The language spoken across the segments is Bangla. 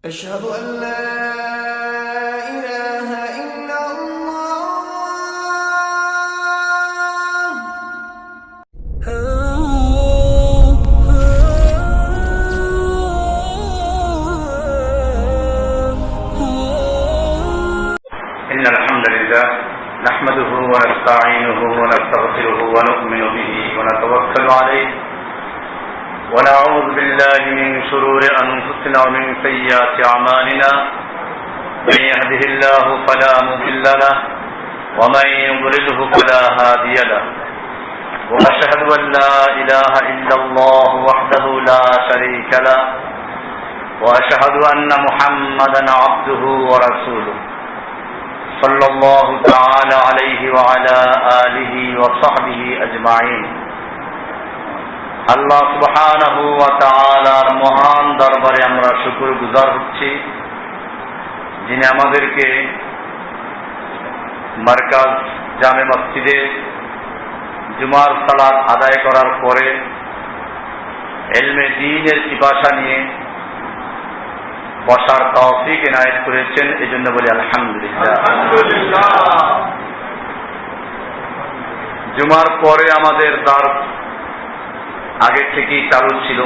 أشهد أن لا إله إلا الله. إن الحمد لله نحمده ونستعينه ونستغفره ونؤمن به ونتوكل عليه ونعوذ بالله من شرور أنفسنا ومن سيئات أعمالنا من يهده الله فلا مضل له ومن يضلله فلا هادي له وأشهد أن لا إله إلا الله وحده لا شريك له وأشهد أن محمدا عبده ورسوله صلى الله تعالى عليه وعلى آله وصحبه أجمعين। আল্লাহ সুবহানাহু ওয়া তাআলার মহান দরবারে আমরা শুকরগুজার হচ্ছি, যিনি আমাদেরকে মার্কাজ জামে মসজিদে জুমার সালাত আদায় করার পরে ইলমে দ্বীনের পিপাসা নিয়ে বসার তৌফিক এনায়েত করেছেন, এজন্য বলি আলহামদুলিল্লাহ। জুমার পরে আমাদের দারস আগে থেকেই চালু ছিল।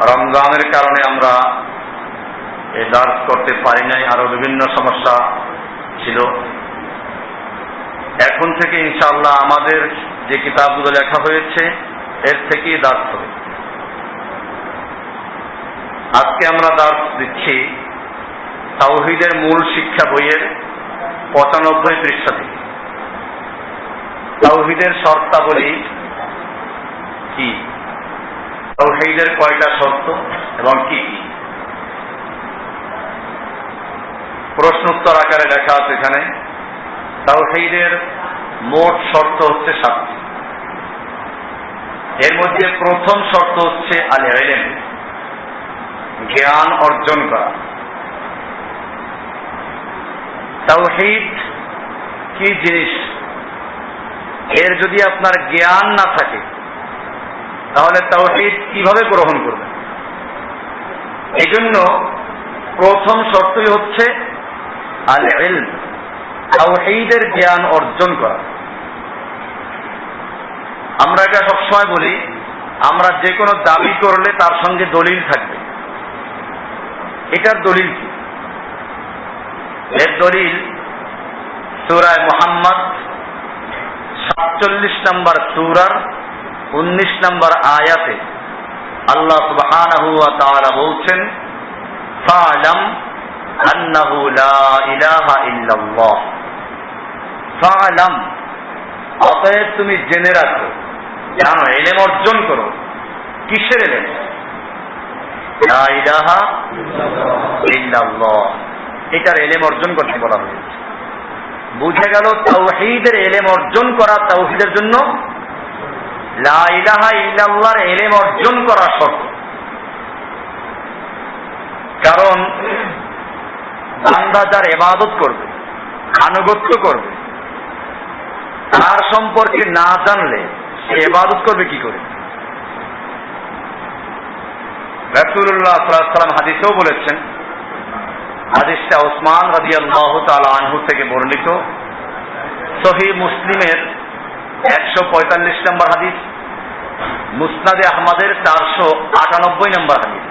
রমজানের কারণে আমরা এই দারস করতে পারি নাই, আরো বিভিন্ন সমস্যা ছিল। এখন থেকে ইনশাআল্লাহ আমাদের যে কিতাবগুলো লেখা হয়েছে এর থেকেই দারস হবে। আজকে আমরা দারস দিচ্ছি তাওহীদের মূল শিক্ষা বইয়ের 95 পৃষ্ঠা থেকে। তাওহীদের শর্তাবলী কি, তাওহীদের কয়টা শর্ত এবং কি কি, প্রশ্নোত্তর আকারে লেখা আছে এখানে। তাওহীদের মোট শর্ত হচ্ছে 7টি। এর মধ্যে প্রথম শর্ত হচ্ছে আল ইলম, জ্ঞান অর্জন করা। তাওহীদ কি জিনিস, এর যদি আপনার জ্ঞান না থাকে তাহলে তাওহীদ কিভাবে গ্রহণ করবেন? এই জন্য প্রথম শর্তই হচ্ছে আল ইলম, তাওহীদের জ্ঞান অর্জন করা। আমরা এটা সবসময় বলি, আমরা যে কোনো দাবি করলে তার সঙ্গে দলিল থাকবে। এটার দলিল কি? এর দলিল সূরা মুহাম্মদ 47 নম্বর সূরার 19 নম্বর আয়াতে আল্লাহ সুবহানাহু ওয়া তাআলা বলছেন, ফা'লাম আন্নাহু লা ইলাহা ইল্লাল্লাহ। ফা'লাম, অতএব তুমি জেনে রাখো, জানো, ইলম অর্জন করো। কিসের ইলম? লা ইলাহা ইল্লাল্লাহ, এটার ইলম অর্জন করতে বলা হয়েছে। বুঝে গেল তাওহীদের ইলম অর্জন করা তাওহীদের জন্য লা ইলাহা ইল্লাল্লাহর ইলম অর্জন করা শর্ত। কারণ বান্দা যার ইবাদত করবে, আনুগত্য করবে, তার সম্পর্কে না জানলে সে ইবাদত করবে কি করে? রাসূলুল্লাহ সাল্লাল্লাহু আলাইহি ওয়াসাল্লাম হাদিসেও বলেছেন, হাদিসটা উসমান রাদিয়াল্লাহু তাআলা আনহু থেকে বর্ণিত, সহিহ মুসলিমের 145 নম্বর হাদিস, মুসনাদে আহমদের 498 নম্বর হাদিস।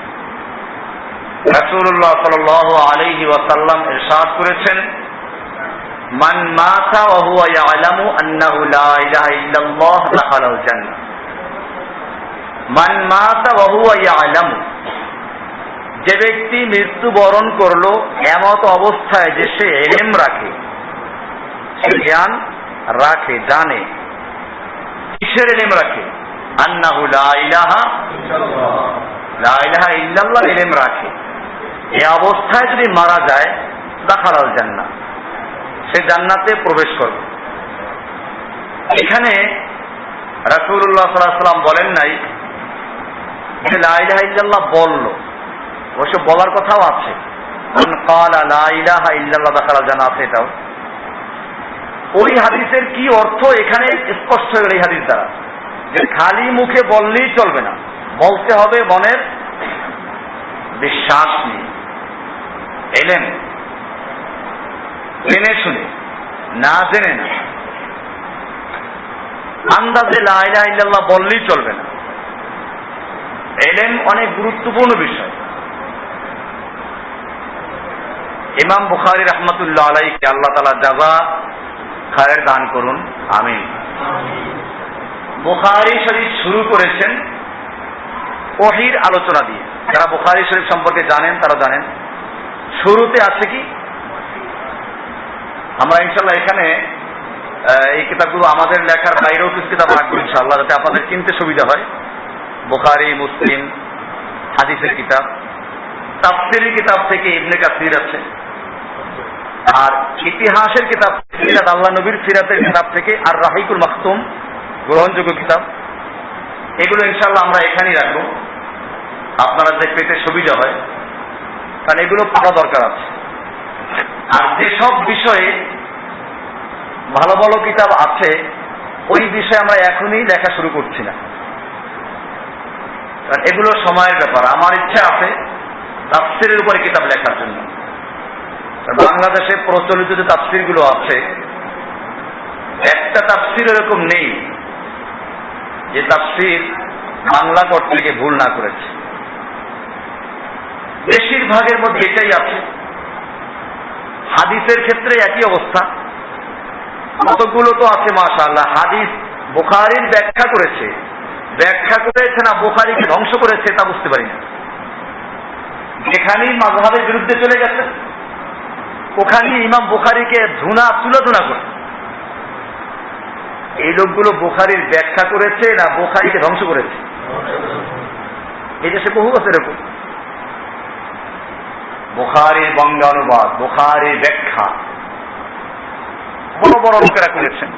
রাসূলুল্লাহ সাল্লাল্লাহু আলাইহি ওয়াসাল্লাম ইরশাদ করেছেন, মান মাতা ওয়া হুয়া ইয়ালামু আন্নাহু লা ইলাহা ইল্লাল্লাহ দাখালাল জান্নাহ। মান মাতা ওয়া হুয়া ইয়ালামু, যে ব্যক্তি মৃত্যুবরণ করলো এমত অবস্থায় যে সে ইলম রাখে, সে জ্ঞান রাখে, জানে। কিসের ইলম রাখে? আন্নাহু লা ইলাহা ইল্লাল্লাহ ইলম রাখে। এই অবস্থায় যদি মারা যায় দাখালাল জান্নাহ, সে জান্নাতে প্রবেশ করবে। এখানে রাসূলুল্লাহ সাল্লাল্লাহু আলাইহি ওয়াসাল্লাম বলেন নাই যে লা ইলাহা ইল্লাল্লাহ বলল, অবশ্য বলার কথাও আছে, মান ক্বালা লা ইলাহা ইল্লাল্লাহ দাখালাল জান্নাহ আছে, এটাও। ওই হাদিসের কি অর্থ এখানে স্পষ্ট হয়ে গেল এই হাদিস দ্বারা, যে খালি মুখে বললেই চলবে না, বলতে হবে মনের বিশ্বাস নিয়ে, এলেম জেনে শুনে, না জেনে না, আন্দাজে লা ইলাহা ইল্লাল্লাহ বললেই চলবে না। এলেম অনেক গুরুত্বপূর্ণ বিষয়। ইমাম বুখারী রাহমাতুল্লাহ আলাইহি আল্লাহ তাআলা জাযা খায়ের দান করুন, আমিন। বুখারী শরীফ শুরু করেছেন ওহীর আলোচনা দিয়ে। যারা বুখারী শরীফ সম্পর্কে জানেন তারা জানেন শুরুতে আছে কি, আমরা ইনশাআল্লাহ এখানে এই কিতাবগুলো আমাদের লেখার বাইরেও কিছু কিতাব রাখবো ইনশাআল্লাহ, যাতে আপনাদের কিনতে সুবিধা হয়। বুখারী, মুসলিম, হাদিসের কিতাব, তাফসীরের কিতাব থেকে ইবনে কাসির আছে, আর ইতিহাসের কিতাব সিরাত আল্লাহ নবীর সিরাতের কিতাব থেকে আর রাহিকুল মাখতুম গ্রহণযোগ্য কিতাব। এগুলো ইনশাআল্লাহ আমরা এখানেই রাখবো, আপনারা যে পেতে সুবিধা হয়, কারণ এগুলো পড়া দরকার আছে। আর যেসব বিষয়ে ভালো ভালো কিতাব আছে ওই বিষয়ে আমরা এখনই লেখা শুরু করছি না, কারণ এগুলো সময়ের ব্যাপার। আমার ইচ্ছা আছে তাফসীরের উপরে কিতাব লেখার জন্য। বাংলাদেশে প্রচলিত যে তাফসীরগুলো আছে, একটা তাফসীর এরকম নেই যে তাফসীর বাংলা কর্তৃকে ভুল না করেছে। বেশিরভাগের মধ্যে এটাই আছে। হাদিসের ক্ষেত্রে একই অবস্থা, কতগুলো তো আছে মাশাআল্লাহ হাদিস বুখারীর ব্যাখ্যা করেছে না বুখারীকে ধ্বংস করেছে তা বুঝতে পারি না। যেখানেই মাযহাবের বিরুদ্ধে চলে গেছে ওখানেই ইমাম বুখারীকে তুলাধুনা করে। এই লোকগুলো বুখারীর ব্যাখ্যা করেছে না বুখারীকে ধ্বংস করেছে? এই দেশে বহু আছে এরকম। বুখারীর বঙ্গানুবাদ, বুখারীর ব্যাখ্যা বড় বড় লোকেরা করেছেন।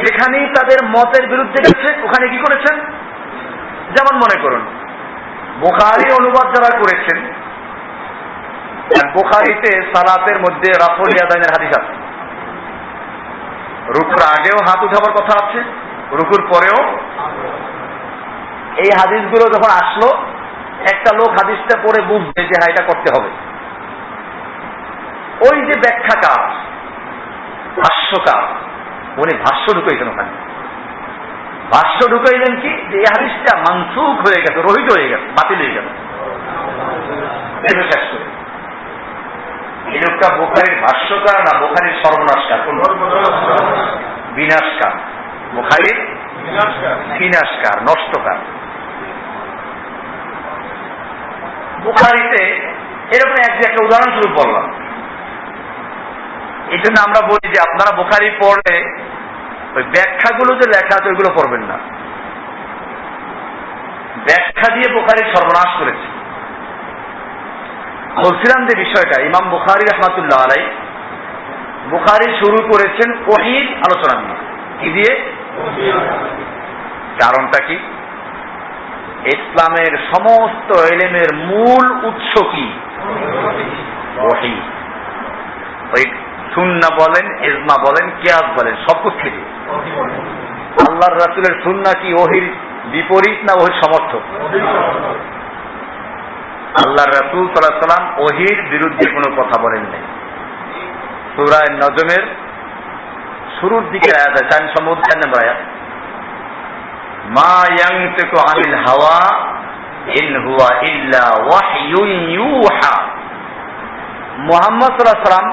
যেখানেই তাদের মতের বিরুদ্ধে গেছে ওখানে কি করেছেন? যেমন মনে করুন বুখারী অনুবাদ যারা করেছেন, বুখারীতে সালাতের মধ্যে রাফুল ইয়াদাইনের হাদিস আছে, রুকুর আগেও হাত উঠাবার কথা আছে, রুকুর পরেও। এই হাদিসগুলো যখন আসলো একটা লোক হাদিসটা পড়ে বুঝবে যে হ্যাঁ এটা করতে হবে। ওই যে ব্যাখ্যাকার, ভাষ্যকার, উনি ভাষ্য ঢুকাইছেন ওখানে। ভাষ্য ঢুকাইলেন কি যে এই হাদিসটা মানসুখ হয়ে গেছে, রহিত হয়ে গেছে, বাতিল হয়ে গেছে। শেষ করে এই লোকটা বুখারীর ভাষ্যকার না বুখারীর সর্বনাশকার? কোন? বিনাশকার। বুখারীর বিনাশকার, নষ্টকার। বুখারীতে এরকম একটা উদাহরণস্বরূপ বললাম। এই জন্য আমরা বলি যে আপনারা বুখারী পড়লে ওই ব্যাখ্যাগুলো যে লেখা আছে ওইগুলো পড়বেন না। ব্যাখ্যা দিয়ে বুখারীর সর্বনাশ করেছে। বলছিলাম যে বিষয়টা ইমাম বুখারী রাহমাতুল্লাহ আলাইহি বুখারী শুরু করেছেন ওহীর আলোচনা দিয়ে। কি দিয়ে? কারণটা কি? ইসলামের সমস্ত ইলমের মূল উৎস কি? ওহী। ওই সুন্নাহ বলেন, ইজমা বলেন, কিয়াস বলেন, সব থেকে আল্লাহর রাসূলের সুন্নাহ কি ওহীর বিপরীত না ওহীর সমর্থক? আল্লাহর রাসূল সাল্লাল্লাহু আলাইহি ওয়াসাল্লাম ওহীর বিরুদ্ধে কোনো কথা বলেন নাই। সূরা নজমের শুরুর দিকে আয়াত আছে, 4 নম্বর আয়াত, মা ইয়ানতিকু আনিল হাওয়া ইন হুয়া ইল্লা ওয়াহয়ুন ইউহা। মুহাম্মদ সাল্লাল্লাহু আলাইহি ওয়াসাল্লাম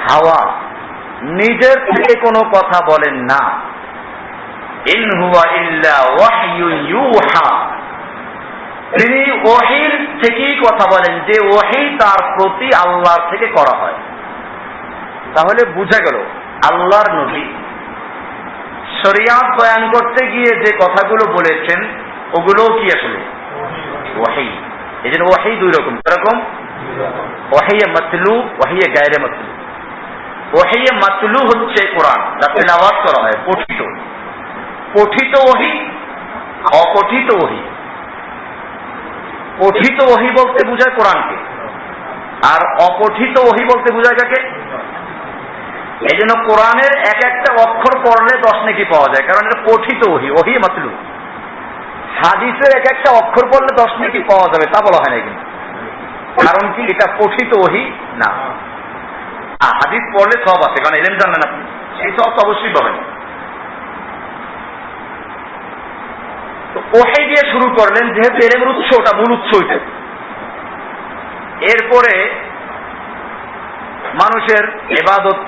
হাওয়া নিজের থেকে কোনো কথা বলেন না। ইন হুয়া ইল্লা ওয়াহয়ুন ইউহা, তিনি ওহীর থেকেই কথা বলেন, যে ওহী তার প্রতি আল্লাহর থেকে করা হয়। তাহলে বুঝা গেল আল্লাহর নবী শরিয়াত বয়ান করতে গিয়ে যে কথাগুলো বলেছেন ওগুলো কি আসলে ওহী। এই জন্য ওহী দুই রকম। কিরকম? ওহী মাতলু, ওহী গায়রে মাতলু। ওহী মাতলু হচ্ছে কোরআন, যা তেলাওয়াত করা হয়, পঠিত। পঠিত ওহী, অপঠিত ওহী। পঠিত ওহী বলতে বোঝায় কোরআনকে, আর অপঠিত ওহী বলতে বোঝায় কাকে? এই জন্য কোরআনের এক একটা অক্ষর পড়লে 10 নেকি পাওয়া যায়, কারণ এটা পঠিত ওহী, ওহী মাতলু। হাদিসের এক একটা অক্ষর পড়লে 10 নেকি পাওয়া যাবে তা বলা হয় না কিন্তু। কারণ কি, এটা পঠিত ওহী না। হাদিস পড়লে সব আছে, কারণ এলেম জানলেন আপনি, সেই সব তো অবশ্যই পাবেন। তো ওহী দিয়ে শুরু করলেন, যেহেতু এলেমের উৎস, ওটা মূল উৎস হইতে। এরপরে মানুষের ইবাদত,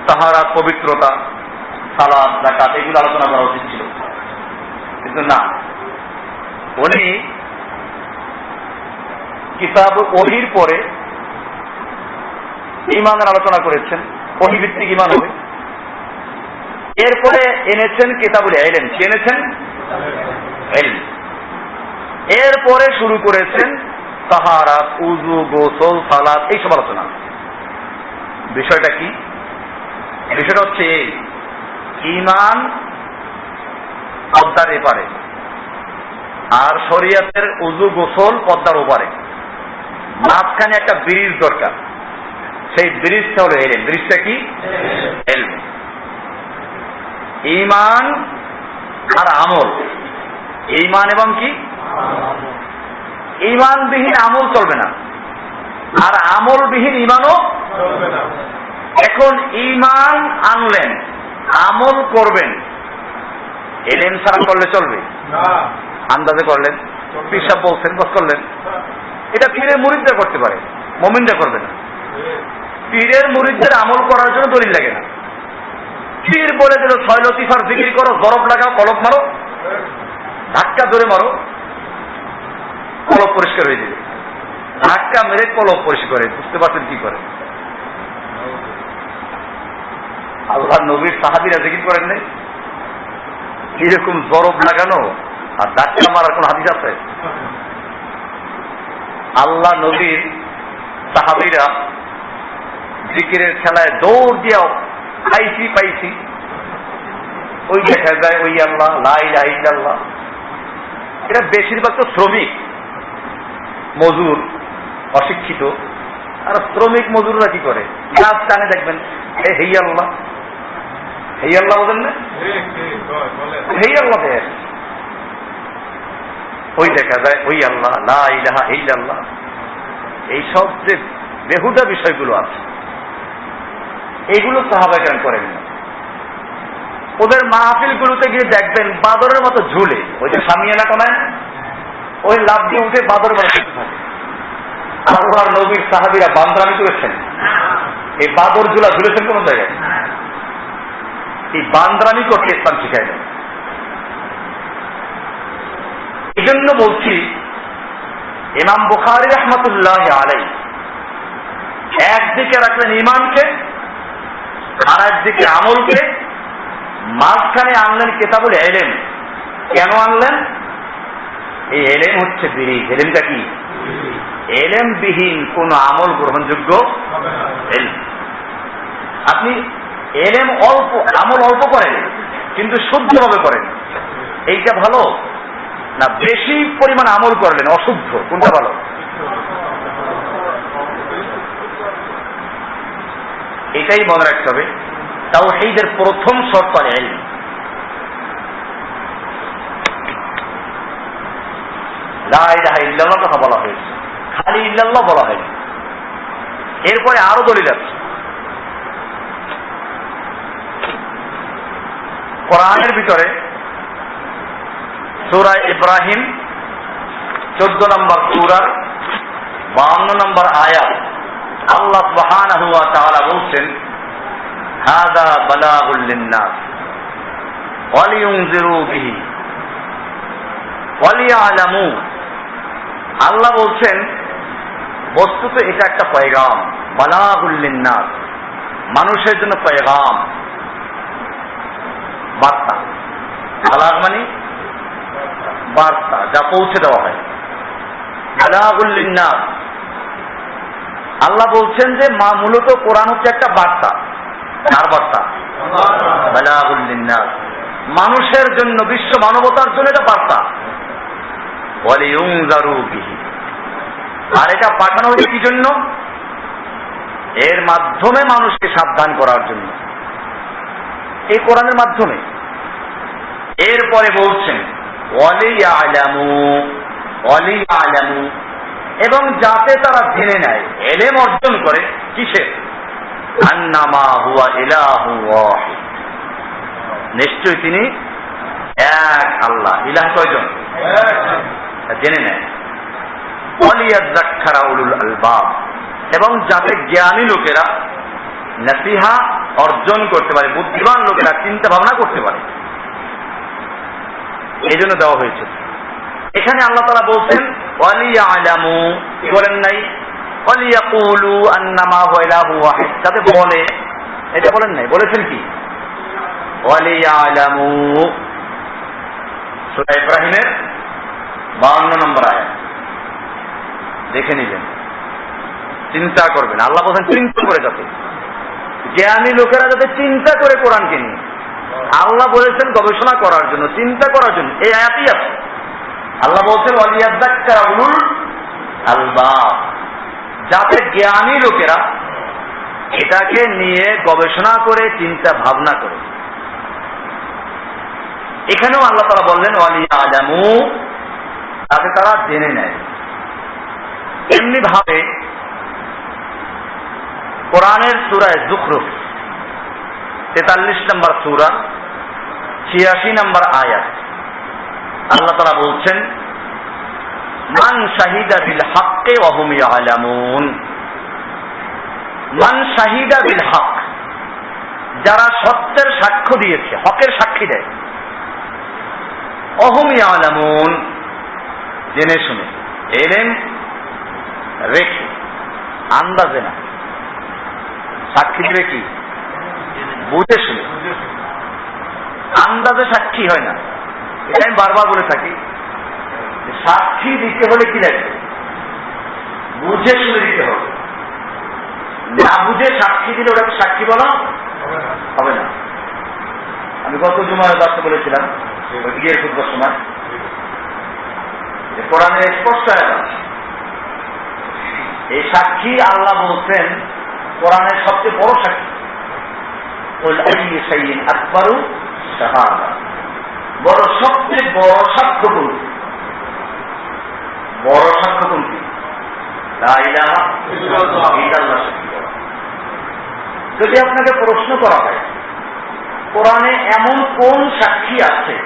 তাহারাত, পবিত্রতা, সালাত, যাকাত এগুলো আলোচনা করা উচিত ছিল, কিন্তু না, উনি কিতাব ওহীর পরে ঈমানের আলোচনা করেছেন, ওহী ভিত্তিক ঈমান হবে। এরপরে এনেছেন কিতাবুল ইলম, কি এনেছেন? ইলম। এরপরে শুরু করেছেন তাহারাত, উযু, গোসল, সালাত এইসব আলোচনা। বিষয়টা কি? বিষয়টা হচ্ছে ঈমান পদ্মার এপারে, আর শরীয়তের উযু, গোসল পদ্মার ওপারে, মাঝখানে একটা ব্রিজ দরকার। সেই ব্রিজটা হলো ইলম। ব্রিজটা কি? ইলম। ঈমান আর আমল, ঈমান এবং কি? ঈমানবিহীন আমল চলবে না, আর আমলবিহীন ঈমানও চলবে না। এখন ঈমান আনলেন, আমল করবেন, ইলম ছাড়া করলে চলবে না। আন্দাজে করলেন, পিসাব বলছেন, বস করলেন, এটা পীরের মুরিদরা করতে পারে, মুমিনরা করবে না। পীরের মুরিদদের আমল করার জন্য দলিল লাগে না। পীর বলে দিল 6 লতিফার জিকির করো, জরব লাগাও, কলব মারো, ধাক্কা ধরে মারো, কলব পরিষ্কার হয়ে যাবে। ধাক্কা মেরে কলব পরিষ্কার করে, বুঝতে পারছেন কি করে? আল্লাহ নবীর সাহাবীরা জিকির করেন নাই? এরকম জরব লাগানো আর ধাক্কা মারার কোন হাদিস আছে? আল্লাহ নবীর সাহাবীরা জিকিরের খেলায় দৌড় দিয়াও খাইছি পাইছি, ওই দেখা যায় ওই আল্লাহ, লা ইলাহা ইল্লাল্লাহ। এটা বেশিরভাগ তো শ্রমিক, মজুর, অশিক্ষিত। আর শ্রমিক মজুররা কি করে? গাছ টানে, দেখবেন হেই আল্লাহ, হেই আল্লাহ বলেন না, হেই আল্লাহ দেয়। ওই দেখা যায় ওই আল্লাহ, লা ইলাহা ইল্লাল্লাহ। এইসব যে বেহুদা বিষয়গুলো আছে, এইগুলো সাহাবায়ে কেরাম করেন না। ওদের মাহফিলগুলোতে গিয়ে দেখবেন বাদরের মতো ঝুলে, ওই যে সামিয়ানা টানায়, ওই লাফ দিয়ে উঠে বাদরের মতো ঝুলতে থাকে। আল্লাহর নবীর সাহাবীরা বান্দরামি করেছেন, এই বাদর ঝুলা ঝুলেছেন কোন জায়গায়? এই বান্দরামি করতে ইসলাম শিখায় না। এই জন্য বলছি, ইমাম বুখারী রাহমাতুল্লাহ আলাইহি একদিকে রাখলেন ঈমানকে, আর একদিকে আমলকে, মাঝখানে আনলেন কিতাবুল ইলম। কেন আনলেন? এই ইলম হচ্ছে ব্রিজ। ইলমটা কি? ইলম বিহীন কোন আমল গ্রহণযোগ্য হবে না। আপনি ইলম অল্প, আমল অল্প করেন, কিন্তু শুদ্ধভাবে করেন, এইটা ভালো না বেশি পরিমাণ আমল করলেন অশুদ্ধ, কোনটা ভালো? এটাই মনে রাখতে হবে। তাওহীদের প্রথম শর্ত ইলম। লা ইলাহা ইল্লাল্লাহ কথা বলা হয়েছে, খালি ইল্লাল্লাহ বলা হয়নি। এরপরে আরো দলিল আছে। কোরআনের ভিতরে সূরা ইব্রাহিম 14 নম্বর সূরার 52 নম্বর আয়াত, আল্লাহ সুবহানাহু ওয়া তাআলা বলছেন, হাযা বালাগুল লিন-নাস ওয়া লিয়ুনযিরু বিহি ওয়া লিয়ালামু। আল্লাহ বলছেন বস্তুত এটা একটা পয়গাম, বালাগুল লিন-নাস, মানুষের জন্য পয়গাম, বার্তা। বালাগ মানে বার্তা, যা পৌঁছে দেওয়া হয়। বালাগুল লিন-নাস, আল্লাহ বলছেন যে মূলত কোরআন হচ্ছে একটা বার্তা। কার বার্তা? বালাগুল লিন-নাস, মানুষের জন্য, বিশ্ব মানবতার জন্য এটা বার্তা। ওয়া লিয়ুনযারু বিহি, আর এটা পাঠানো হয়েছে কি জন্য? এর মাধ্যমে মানুষকে সাবধান করার জন্য, এই কোরআনের মাধ্যমে। এরপরে বলছেন ওয়ালিয়ালামু, এবং যাতে তারা জেনে নেয়, ইলম অর্জন করে কিসের? আন্নামা হুয়া ইলাহু ওয়াহিদ, নিশ্চয়ই তিনি এক আল্লাহ। ইলাহ কয়জন? জেনে নেয়। ওয়ালিয়াযাক্কারা উলুল আলবাব, এবং যাতে জ্ঞানী লোকেরা নসিহা অর্জন করতে পারে, বুদ্ধিমান লোকেরা চিন্তা ভাবনা করতে পারে, এই জন্য দেওয়া হয়েছে। এখানে আল্লাহ তাআলা বলছেন ওয়ালিয়ালামু, কি বলেন নাই? ওয়ালিয়াকুলু আন্নামা হুয়া ইলাহু ওয়াহিদ, যাতে বলে, এটা বলেন নাই, বলেছেন কি? ওয়ালিয়ালামু, সূরা ইব্রাহিমের 52 নম্বর আয়াত দেখে নিবেন, চিন্তা করবেন। আল্লাহ বলেন চিন্তা করে, যাতে জ্ঞানী লোকেরা যাতে চিন্তা করে কোরআনকে নিয়ে। আল্লাহ বলেছেন গবেষণা করার জন্য, চিন্তা করার জন্য, এই আয়াতই আছে। আল্লাহ বলছেন ওয়ালিয়াযাক্কারা উলুল আলবাব, যাতে জ্ঞানী লোকেরা এটাকে নিয়ে গবেষণা করে চিন্তা ভাবনা করে। এখানেও আল্লাহ তাআলা বললেন ওয়ালিয়ালামু, যাতে তারা জেনে নেয়। এমনি ভাবে কোরআনের সূরা যুখরুফ 43 নম্বর সূরা 86 নম্বর আয়াত আল্লাহ তাআলা বলছেন মান শাহিদা বিল হাক্কি ওয়া হুম ইয়ালামুন, মান শাহিদা বিল হক, যারা সত্যের সাক্ষ্য দিয়েছে, হকের সাক্ষী দেয়, ওয়া হুম ইয়ালামুন, জেনে শুনে, ইলম রেখে, আন্দাজে না, সাক্ষী দিবে কি? বুঝে শুনে। আন্দাজে সাক্ষী হয় না, এটা আমি বারবার বলে থাকি। সাক্ষী দিতে হলে কি লাগবে? বুঝে শুনে দিতে হবে। না বুঝে সাক্ষী দিলে ওটাকে সাক্ষী বলা হবে না। আমি গত জুমার দাসে বলেছিলাম, বিয়ের খুতবার সময়, কোরআনে স্পষ্ট আছে এই সাক্ষী। আল্লাহ বলছেন কোরআনের সবচেয়ে বড় সাক্ষী, আকবরু শাহাদা, বড় সবচেয়ে বড় সাক্ষ্য কোনটি? বড় সাক্ষ্য কোনটি? লা ইলাহা ইল্লাল্লাহ সাক্ষী বলা। যদি আপনাকে প্রশ্ন করা হয় কোরআনে এমন কোন সাক্ষী আছে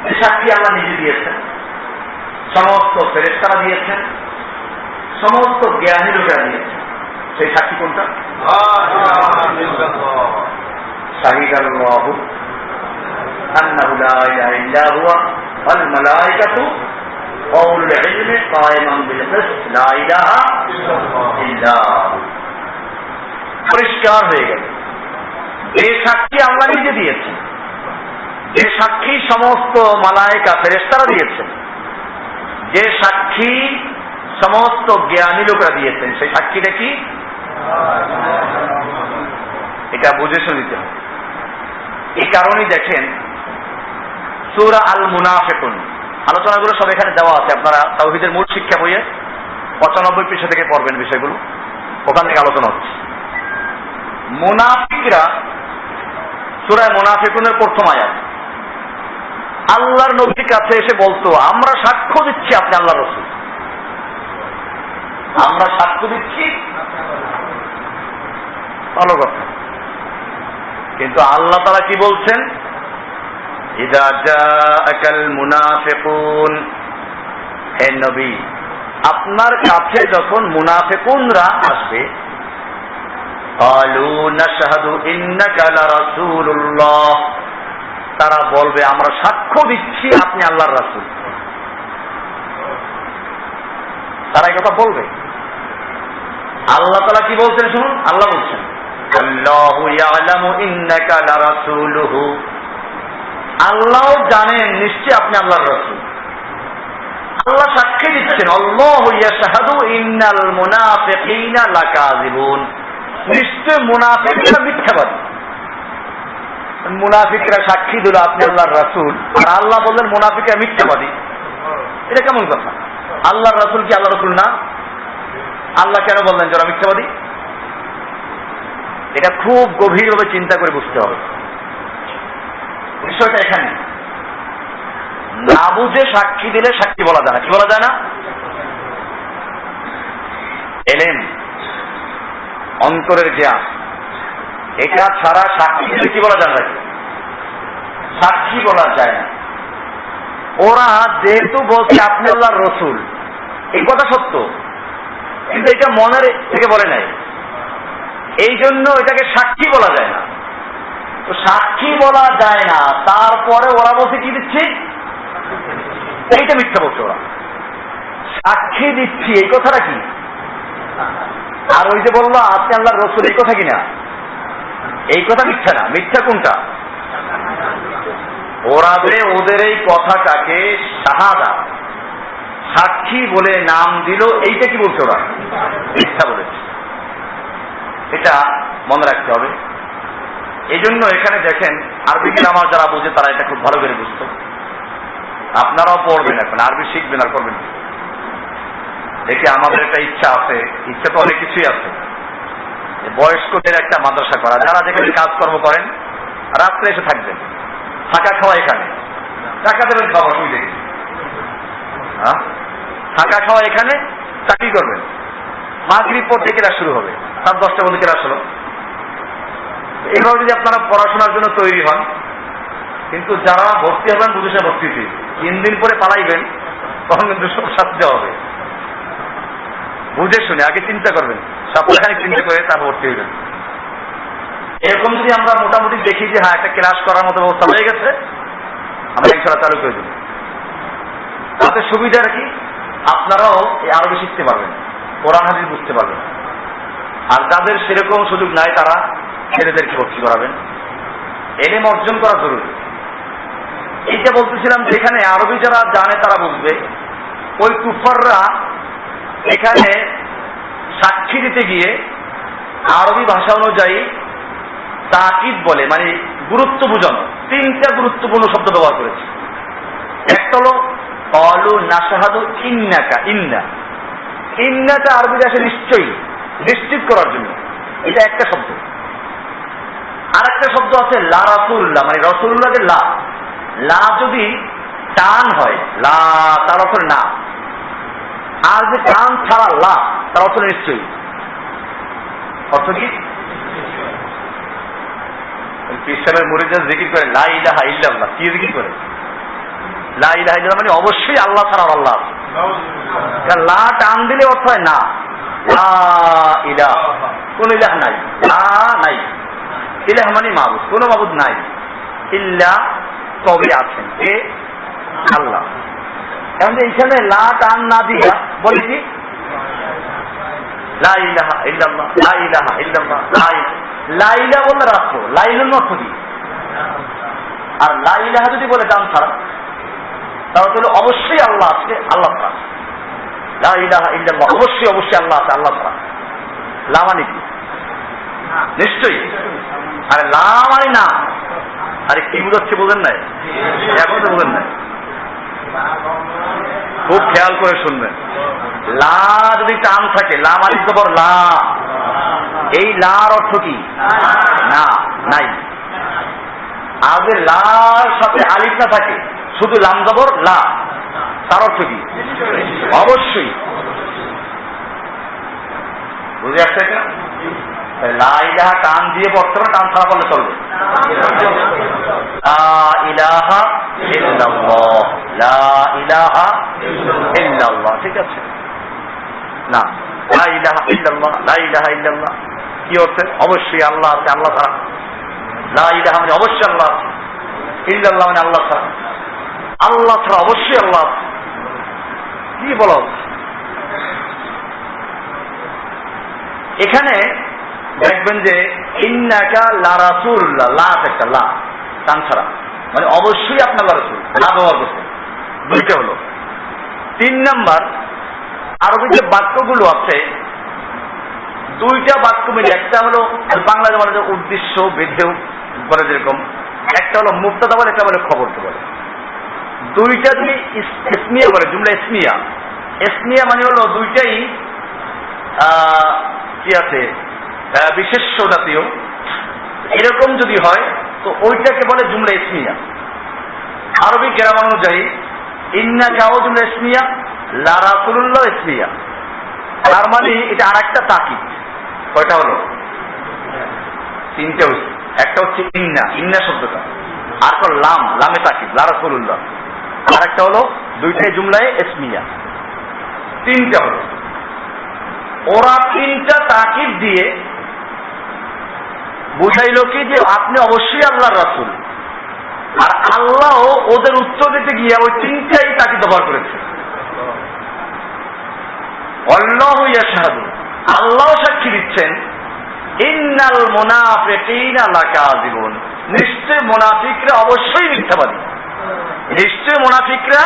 যে সাক্ষী আল্লাহ নিজে দিয়েছেন, সমস্ত ফেরেশতারা দিয়েছেন, সমস্ত জ্ঞানী লোকেরা দিয়েছেন, সেই সাক্ষী কোনটা? শাহিদাল্লাহু আন্নাহু লা ইলাহা ইল্লা হুয়া ওয়াল মালায়েকাতু ওয়া উলুল ইলমি কায়িমান বিল কিসত লা ইলাহা ইল্লা হু। পরিষ্কার হয়ে গেল, এই সাক্ষী আল্লাহ নিজে দিয়েছেন, যে সাক্ষী সমস্ত মালায়েকা ফেরেশতারা দিয়েছেন, যে সাক্ষী সমস্ত জ্ঞানী লোকরা দিয়েছেন, সেই সাক্ষীটা কি? এটা বুঝে শুনতে হবে। এই কারণেই দেখেন সূরা আল মুনাফিকুন, আলোচনাগুলো সব এখানে দেওয়া আছে, আপনারা তাওহীদের মূল শিক্ষা বইয়ে 95 পৃষ্ঠা থেকে পড়বেন বিষয়গুলো, ওখান থেকে আলোচনা হচ্ছে। মুনাফিকরা, সূরা মুনাফিকুনের প্রথম আয়াত, আল্লাহর নবীর কাছে এসে বলতো আমরা সাক্ষ্য দিচ্ছি আপনি আল্লাহর রাসূল, আমরা সাক্ষ্য দিচ্ছি। ভালো কথা, কিন্তু আল্লাহ তাআলা কি বলছেন? ইযা জাআকাল মুনাফিকুন, হে নবী আপনার কাছে যখন মুনাফিকুনরা আসবে, ক্বালু নাশহাদু ইন্নাকা লারাসূলুল্লাহ, তারা বলবে আমরা সাক্ষ্য দিচ্ছি আপনি আল্লাহর রাসূল। তারা এই কথা বলবে। আল্লাহ তাআলা কি বলছেন শুনুন, আল্লাহ বলছেন আল্লাহু ইয়ালামু ইন্নাকা লারাসূলুহু, আল্লাহ জানেন নিশ্চয় আপনি আল্লাহর রাসূল। আল্লাহ সাক্ষী দিচ্ছেন আল্লাহু ইয়াশহাদু ইন্নাল মুনাফিকিনা লাকাযিবুন, নিশ্চয় মুনাফিকরা মিথ্যাবাদী। মুনাফিকরা সাক্ষী দিল আপনি আল্লাহর রাসূল, আর আল্লাহ বললেন মুনাফিকরা মিথ্যাবাদী। এটা কেমন কথা? আল্লাহর রাসূল কি আল্লাহর রাসূল না? আল্লাহ কেন বললেন যারা মিথ্যাবাদী? এটা খুব গভীরভাবে চিন্তা করে বুঝতে হবে বিষয়টা। এখানে না বুঝে সাক্ষী দিলে সাক্ষী বলা যায় না। কি বলা যায় না? এলেম, অন্তরের জ্ঞান, এটা ছাড়া সাক্ষী দিলে কি বলা যায় না? সাক্ষী বলা যায় না। ওরা যেহেতু বলছে আপনি আল্লাহর রসুল, এই কথা সত্য, কিন্তু এটা মনের থেকে বলে নাই, এই জন্য এটাকে সাক্ষী বলা যায় না। তো সাক্ষী বলা যায় না, তারপরে ওরা বলছে কি দিচ্ছি, এইটা মিথ্যা বলছে ওরা। সাক্ষী দিচ্ছি এই কথাটা কি? আর ওই যে বললো আপনি আল্লাহর রসুল, এই কথা কিনা? এই কথা মিথ্যা না। মিথ্যা কোনটা? ওদের এই কথাটাকে শাহাদা, সাক্ষী বলে নাম দিল, এইটা কি বলছে ওরা? মিথ্যা বলেছে। এটা মনে রাখতে হবে। এই জন্য এখানে দেখেন, আরবি গ্রামার যারা বোঝে তারা এটা খুব ভালো করে বুঝতো। আপনারাও পড়বেন, এখন আরবি শিখবেন আর করবেন। দেখে আমাদের একটা ইচ্ছা আছে, ইচ্ছা তো অনেক কিছুই আছে, বয়স্কদের একটা মাদ্রাসা করা, যারা যেখানে কাজকর্ম করেন রাত্রে এসে থাকবেন, থাকা খাওয়া এখানে, টাকা দেবেন খাওয়া, শুই দেখি, হ্যাঁ, থাকা খাওয়া এখানে, চাকরি করবেন। মাগরিব পর থেকে ক্লাস শুরু হবে, রাত 10টা পর্যন্ত ক্লাস হলো। এভাবে যদি আপনারা পড়াশোনার জন্য তৈরি হন, কিন্তু যারা ভর্তি হবেন বুঝে সে ভর্তি 3 দিন পরে পালাইবেন, তখন কিন্তু সব শাস্তি হবে। বুঝে শুনে আগে চিন্তা করবেন, সপ্তাহখানিক চিন্তা করে তারপর ভর্তি হইবেন। এরকম যদি আমরা মোটামুটি দেখি যে হ্যাঁ একটা ক্লাস করার মতো ব্যবস্থা হয়ে গেছে, আমরা ইনশাআল্লাহ চালু করে দেব। তাতে সুবিধার কি, আপনারাও এই আরবি শিখতে পারবেন, কোরআন হাদিস বুঝতে পারবেন। আর যাদের সেরকম সুযোগ নাই তারা ছেলেদেরকে ভর্তি করাবেন। এলেম অর্জন করা জরুরি। এইটা বলতেছিলাম, যেখানে আরবি যারা জানে তারা বুঝবে। ওই কুফাররা এখানে সাক্ষী দিতে গিয়ে আরবি ভাষা অনুযায়ী তাকিদ বলে, মানে গুরুত্ব বোঝানো, 3টা গুরুত্বপূর্ণ শব্দ ব্যবহার করেছে। একটা হলো ক্বালু নাশহাদু ইন্নাকা, ইন্না, ইন্নাটা আরবি ভাষা নিশ্চয়ই, নিশ্চিত করার জন্য, এটা একটা শব্দ। আর একটা শব্দ আছে লা রাসূলুল্লাহ, মানে রাসূলুল্লাহ, যে লা, লা যদি টান হয় লা, তার অর্থ না। আর যে টান ছাড়া লা, তার অর্থ নিশ্চয়ই। অর্থ কি? ইসলামের মুরিদরা জিকির করে লা ইলাহা ইল্লাল্লাহ। কি জিকির করে? লা ইলাহা ইল্লাল্লাহ মানে অবশ্যই আল্লাহ ছাড়া আল্লাহ আছে। লা টান দিলে অর্থ হয় না, লা ইলাহা, কোন ইলাহ নাই, লা নাই, ইলাহ মানে মাবুদ, কোন মাবুদ নাই, ইল্লা তবে আছেন কে? আল্লাহ। এখন এইখানে লা টান না দিয়া বলি কি লা ইলাহা ইল্লাল্লাহ, লা ইলাহা ইল্লাল্লাহ, লা ইলাহা বলে রাখো, লা ইলাহা অর্থ কি? আর লা ইলাহা যদি বলে টান ছাড়া, তাহলে অবশ্যই আল্লাহ আছে, আল্লাহ ছাড়া। লা ইলাহা ইল্লাল্লাহ, অবশ্যই অবশ্যই আল্লাহ আছে, আল্লাহ ছাড়া। লা মানে কি? নিশ্চয়ই। আরে লা মানে না। আরে কি বুঝাচ্ছে বোঝেন নাই? এখন তো বোঝেন নাই, খুব খেয়াল করে শুনবেন। লা যদি টান থাকে, লা মানে জবর লা, এই লার অর্থ কি? না, নাই। আর যদি লার সাথে আলিফ না থাকে, শুধু লাম জবর লা, তার অর্থ কি? অবশ্যই। বুঝে আসছে এটা? লা ইলাহা টান দিয়ে পড়তে হবে, টান ছাড়া বললে চলবে। লা ইলাহা ইল্লাল্লাহ, লা ইলাহা ইল্লাল্লাহ, ঠিক আছে না? লা ইলাহা ইল্লাল্লাহ, লা ইলাহা ইল্লাল্লাহ কি অর্থ? অবশ্যই আল্লাহ আছে, আল্লাহ ছাড়া। লা ইলাহা মানে অবশ্যই আল্লাহ আছে, ইল্লাল্লাহ মানে আল্লাহ ছাড়া, আল্লাহ ছাড়া অবশ্যই আল্লাহ আছে। কি বলা হচ্ছে এখানে? দেখবেন যে ইন্নাকা লা রাসূলুল্লাহ, লা একটা লা টান ছাড়া, মানে অবশ্যই আপনি আল্লাহর রাসূল, লা ব্যবহার করছে। দুইটা হলো। 3 নাম্বার, আরবি যে বাক্যগুলো আছে, 2টা বাক্য মিলে, একটা হলো বাংলাতে বলে যে উদ্দেশ্য বৃদ্ধি বলে যেরকম, একটা হলো মুবতাদা বলে, একটা বলে খবরকে বলে। 2টা যদি ইসমিয়া বলে, জুমলা ইসমিয়া, ইসমিয়া মানে হলো 2টাই কি আছে, বিশেষ্য জাতীয়, এরকম যদি হয় তো ওইটাকে বলে জুমলা ইসমিয়া। আরবি গ্রামার অনুযায়ী ইন্নাকাও জুমলা ইসমিয়া, লা রাসূলুল্লাহ ইসমিয়া। তার মানে এটা আরেকটা তাকিদ। কয়টা হলো? তিনটে হচ্ছে। একটা হচ্ছে ইন্না, ইন্না শব্দটা, আর একটা লাম, লামে তাকিদ, লা রাসূলুল্লাহ। আর একটা হলো দুইটাই জুমলায় ইসমিয়া। তিনটা হলো। ওরা তিনটা তাকিদ দিয়ে বুঝাইল কি যে আপনি অবশ্যই আল্লাহর রাসূল। আর আল্লাহ ওদের উত্তর দিতে গিয়ে ওই তিনটাই তাকিদ ব্যবহার করেছে। আল্লাহু ইয়াশহাদু, আল্লাহ সাক্ষী দিচ্ছেন, ইন্নাল মুনাফিকিনা লাকাযিবুন, নিশ্চয় মুনাফিকরা অবশ্যই মিথ্যাবাদী। নিশ্চয় মুনাফিকরা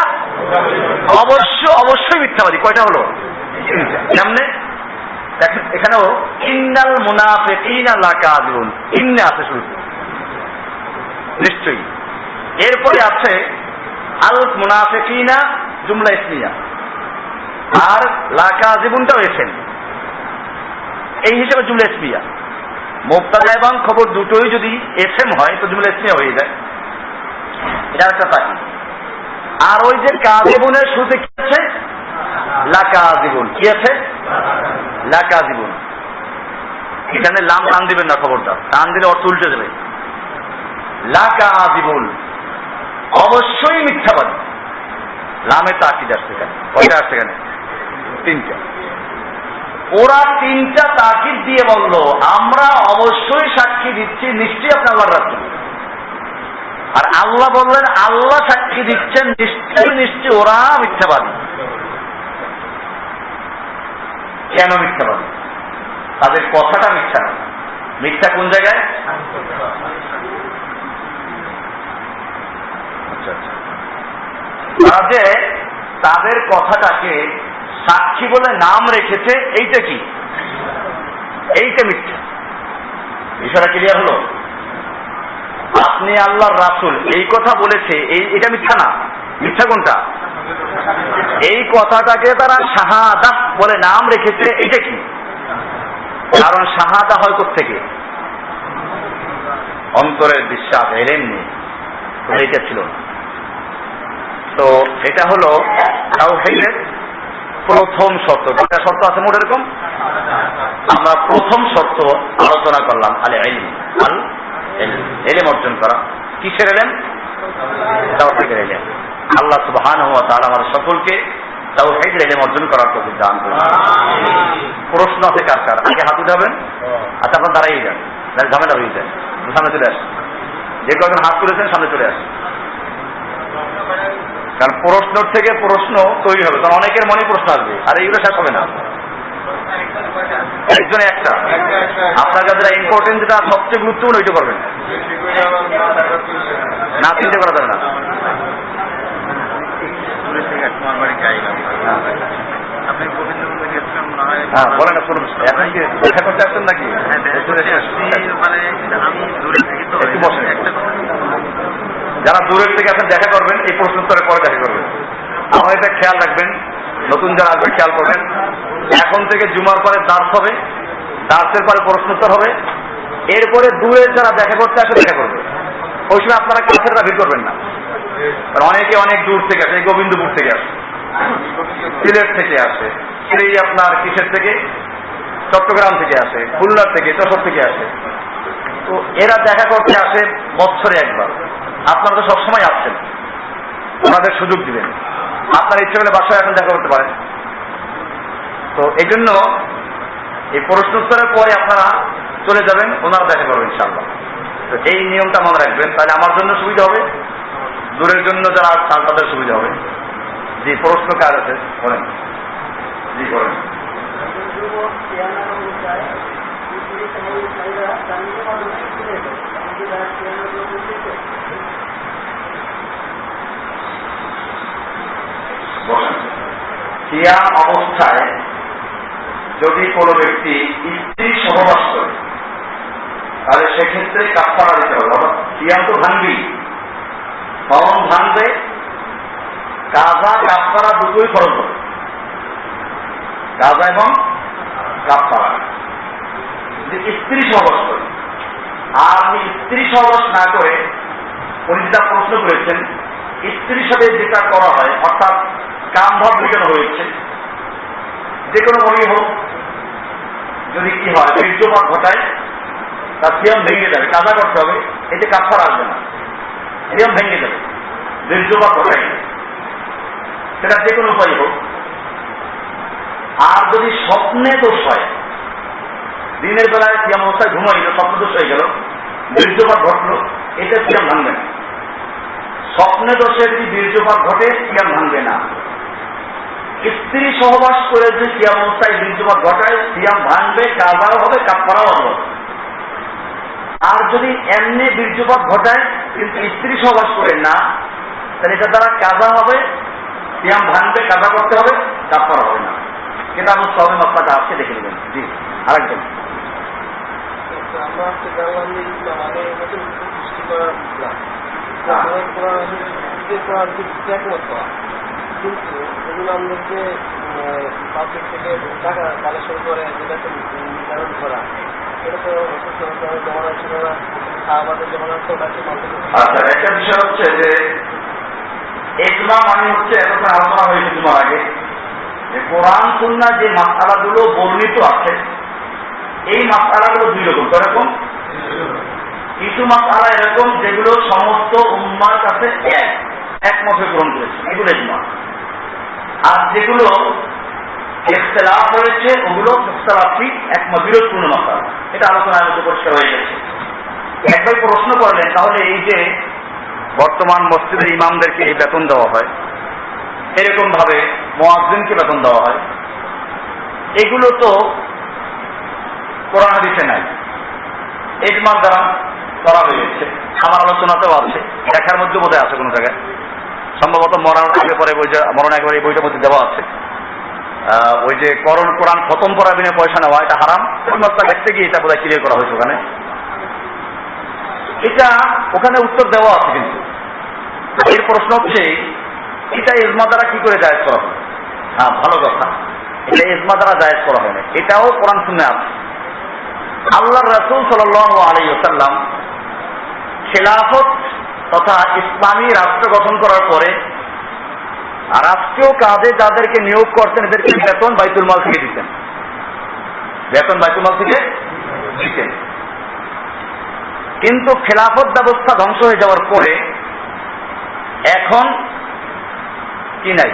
অবশ্যই মিথ্যাবাদী। কয়টা হলো? সামনে দেখেন, এখানেও ইন্নাল মুনাফিকিনা লাকাযিবুন, ইন্না আছে শুরু, নিশ্চয়ই। এরপরে আছে আল মুনাফিকিনা জুমলা ইসমিয়া, আর লাকাযিবুনটা হয়েছেন এই হিসেবে জুমলা ইসমিয়া। মুবতাদা এবং খবর দুটোই যদি এসএম হয় তো জুমলা ইসমিয়া হয়ে যায়। এটা একটা তাকিদ। আর ওই যে কাযিবুনের শুরুতে কি আছে? লাকাযিবুন। কি আছে? লাকাযিবুন। এখানে লাম টান দিবেন না, খবরদার, টান দিলে অর্থ উল্টে যাবে। লাকাযিবুন, অবশ্যই মিথ্যাবাদী। লামে তাকিদ আসছে এখানে। কয়টা আসছে এখানে? তিনটা। ওরা তিনটা তাকিদ দিয়ে বলল, আমরা অবশ্যই সাক্ষী দিচ্ছি নিশ্চয়ই আপনি আল্লাহর রাসূল। আর আল্লাহ বললেন, আল্লাহ সাক্ষী দিচ্ছেন নিশ্চয়ই ওরা মিথ্যাবাদী। কেন মিথ্যাবাদী? তাদের কথাটা মিথ্যা না। মিথ্যা কোন জায়গায়? তারা যে তাদের কথাটাকে সাক্ষী বলে নাম রেখেছে, এইটা কি? এইটা মিথ্যা। বিষয়টা ক্লিয়ার হলো? আপনি আল্লাহর রাসূল এই কথা বলেছে, এটা মিথ্যা না। মিথ্যা কোনটা? এই কথাটাকে তারা শাহাদা বলে নাম রেখেছে, এটা কি? কারণ শাহাদা হয় কোত্থেকে? অন্তরের বিশ্বাস, এলেন নেই, এইটা ছিল না। তো এটা হলো তাওহীদের প্রথম শর্ত। কয়টা শর্ত আছে মোট এরকম? আমরা প্রথম শর্ত আলোচনা করলাম, আল ইলম, আল ইলম অর্জন করা। কিসের ইলম? তাওহীদের ইলম। আল্লাহ সুবহানাহু ওয়া তাআলা আমাদের সকলকে তাওহীদের ইলম অর্জন করার তৌফিক দান করুন। প্রশ্ন আছে কার কার? আগে হাত উঠাবেন। আচ্ছা, আপনার দাঁড়াই যান, ঝামেলা হয়ে যায়। সামনে চলে আসেন। যে কজন হাত তুলেছেন সামনে চলে আসেন। কারণ প্রশ্ন থেকে প্রশ্ন তৈরি হবে, কারণ অনেকের মনে প্রশ্ন আসবে, আর এইগুলো শেষ হবে না। একজনে একটা। আপনার কাছে ইম্পর্টেন্ট যেটা সবচেয়ে গুরুত্বপূর্ণ ওইটা করবেন না, চিন্তা করা যাবে না। হ্যাঁ বলেন না, শুনুন। এখন কি দেখা করতে আসছেন নাকি? একটু বসেন। যারা দূরের থেকে আসেন দেখা করবেন, এই প্রশ্নোত্তরের পরে দেখা করবেন। আমার এটা খেয়াল রাখবেন, নতুন যারা আসবে খেয়াল করবেন। এখন থেকে জুমার পরে দার্স হবে, দার্সের পরে প্রশ্নোত্তর হবে। এরপরে দূরের যারা দেখা করতে আসে দেখা করবে। ওই সময় আপনারা কাছেরটা ভিড় করবেন না, কারণ অনেকে অনেক দূর থেকে আসে। গোবিন্দপুর থেকে আসে, সিলেট থেকে আসে, এই আপনার কিসের থেকে, চট্টগ্রাম থেকে আসে, খুলনা থেকে, যশোর থেকে আসে। তো এরা দেখা করতে আসে বছরে একবার। আপনারা তো সবসময় আসছেন, ওনাদের সুযোগ দিবেন। আপনার ইচ্ছে হলে বাসায় এখন দেখা করতে পারেন। তো এই জন্য এই প্রশ্নোত্তরের পরে আপনারা চলে যাবেন, ওনারা দেখা করবেন ইনশাআল্লাহ। তো এই নিয়মটা মনে রাখবেন, তাহলে আমার জন্য সুবিধা হবে, দূরের জন্য যারা তাদের সুবিধা হবে। জি, প্রশ্ন কার আছে বলেন? জি করেন। সিয়াম অবস্থায় যদি কোনো ব্যক্তি স্ত্রী সহবাস করে, তাহলে সেক্ষেত্রে কাফারা দিতে হবে। অর্থাৎ সিয়াম তো ভাঙবেই, পালন ভাঙবে, কাজা কাফারা দুটোই খরচ হবে। কাজা এবং কাফারা। যদি স্ত্রী সহবাস করে, আর আপনি স্ত্রী সহবাস না করে উনি যেটা প্রশ্ন করেছেন স্ত্রীর সাথে যেটা করা হয়, অর্থাৎ কাম ভাব মেটানো হয়েছে, যে কোনো ভাবেই হোক, যদি কি হয় বীর্যপাত ঘটায়, তার সিয়াম ভেঙে যাবে, কাজা করতে হবে, এতে কাফারা আসবে না, সিয়াম ভেঙে যাবে বীর্যপাত ঘটায়, সেটা যে কোনো উপায় হোক। আর যদি স্বপ্নে দোষ হয়, দিনের বেলায় সিয়াম অবস্থায় ঘুমাইল, স্বপ্ন দোষ হয়ে গেল, বীর্যপাত ঘটলো, এটা সিয়াম ভাঙবে না। স্বপ্নে দোষে যদি বীর্যপাত ঘটে সিয়াম ভাঙবে না। স্ত্রী সহবাস করে যে সিয়াম অবস্থায় বীর্যপাত ঘটায়, সিয়াম ভাঙবে, কাজাও হবে, কাফারাও হবে। আর যদি এমনি বীর্যপাত ঘটায় কিন্তু স্ত্রী সহবাস করে না, তাহলে এটা দ্বারা কাজা হবে, সিয়াম ভাঙবে, কাজা করতে হবে, কাফারা হবে না। কিন্তু আমার সবে মাত্রাটা আছে, দেখে নেবেন। জি, আরেকজন কিন্তু এগুলো আমাদেরকে পাবলিক থেকে টাকা কালেকশন করে নির্ধারণ করা, এটা তো জমানো ছিল না, আমাদের জমানো তো বাকি মানুষ। আচ্ছা, একটা বিষয় হচ্ছে যে ইজমা মানে হচ্ছে, এতক্ষণ আলোচনা হয়েছে তোমার আগে, যে কোরআন সুন্নাহ যে মাসআলাগুলো বর্ণিত আছে, এই মাসআলাগুলো দুই রকম। এরকম কিছু মাসআলা এরকম যেগুলো সমস্ত উম্মার কাছে একমত গ্রহণ করেছে, এগুলো ইজমা। আর যেগুলো ইখতিলাফ হয়েছে, ওগুলো মুখতালাফি, একমত বিরোধপূর্ণ মাসআলা। এটা আলোচনার মধ্যে পরিষ্কার হয়ে গেছে। একবার প্রশ্ন করলেন, তাহলে এই যে বর্তমান মসজিদের ইমামদেরকে এই বেতন দেওয়া হয়, এরকম ভাবে মুয়াজ্জিনকে বেতন দেওয়া হয়, এগুলো তো কোরআন হাদিসে নাই, ইজমার দ্বারা করা হয়েছে। আমার আলোচনাতেও আছে, দেখার মধ্যে বোধহয় আছে কোনো জায়গায়, সম্ভবত মরণ আগে পরে মরণ একেবারে এই বইটার মধ্যে দেওয়া আছে। ওই যে কোরআন খতম করার বিনা পয়সা নেওয়া, এটা হারাম, ওই মাসটা দেখতে গিয়ে এটা বোধহয় ক্লিয়ার করা হয়েছে ওখানে। এটা ওখানে উত্তর দেওয়া আছে, কিন্তু এর প্রশ্ন হচ্ছে এটা ইজমা দ্বারা কি করে জায়েজ করা হয়? হ্যাঁ, ভালো কথা, এটা ইজমা দ্বারা জায়েজ করা হয় না, এটাও কোরআন সুন্নাহে আছে। আল্লাহর রাসূল সাল্লাল্লাহু আলাইহি ওয়াসাল্লাম খেলাফত তথা ইসলামী রাষ্ট্র গঠন করার পরে রাষ্ট্রীয় কাজে যাদেরকে নিয়োগ করতেন, এদেরকে বেতন বাইতুল মাল থেকে দিতেন, বেতন বাইতুল মাল থেকে দিতেন। কিন্তু খেলাফত ব্যবস্থা ধ্বংস হয়ে যাওয়ার পরে এখন কি নাই?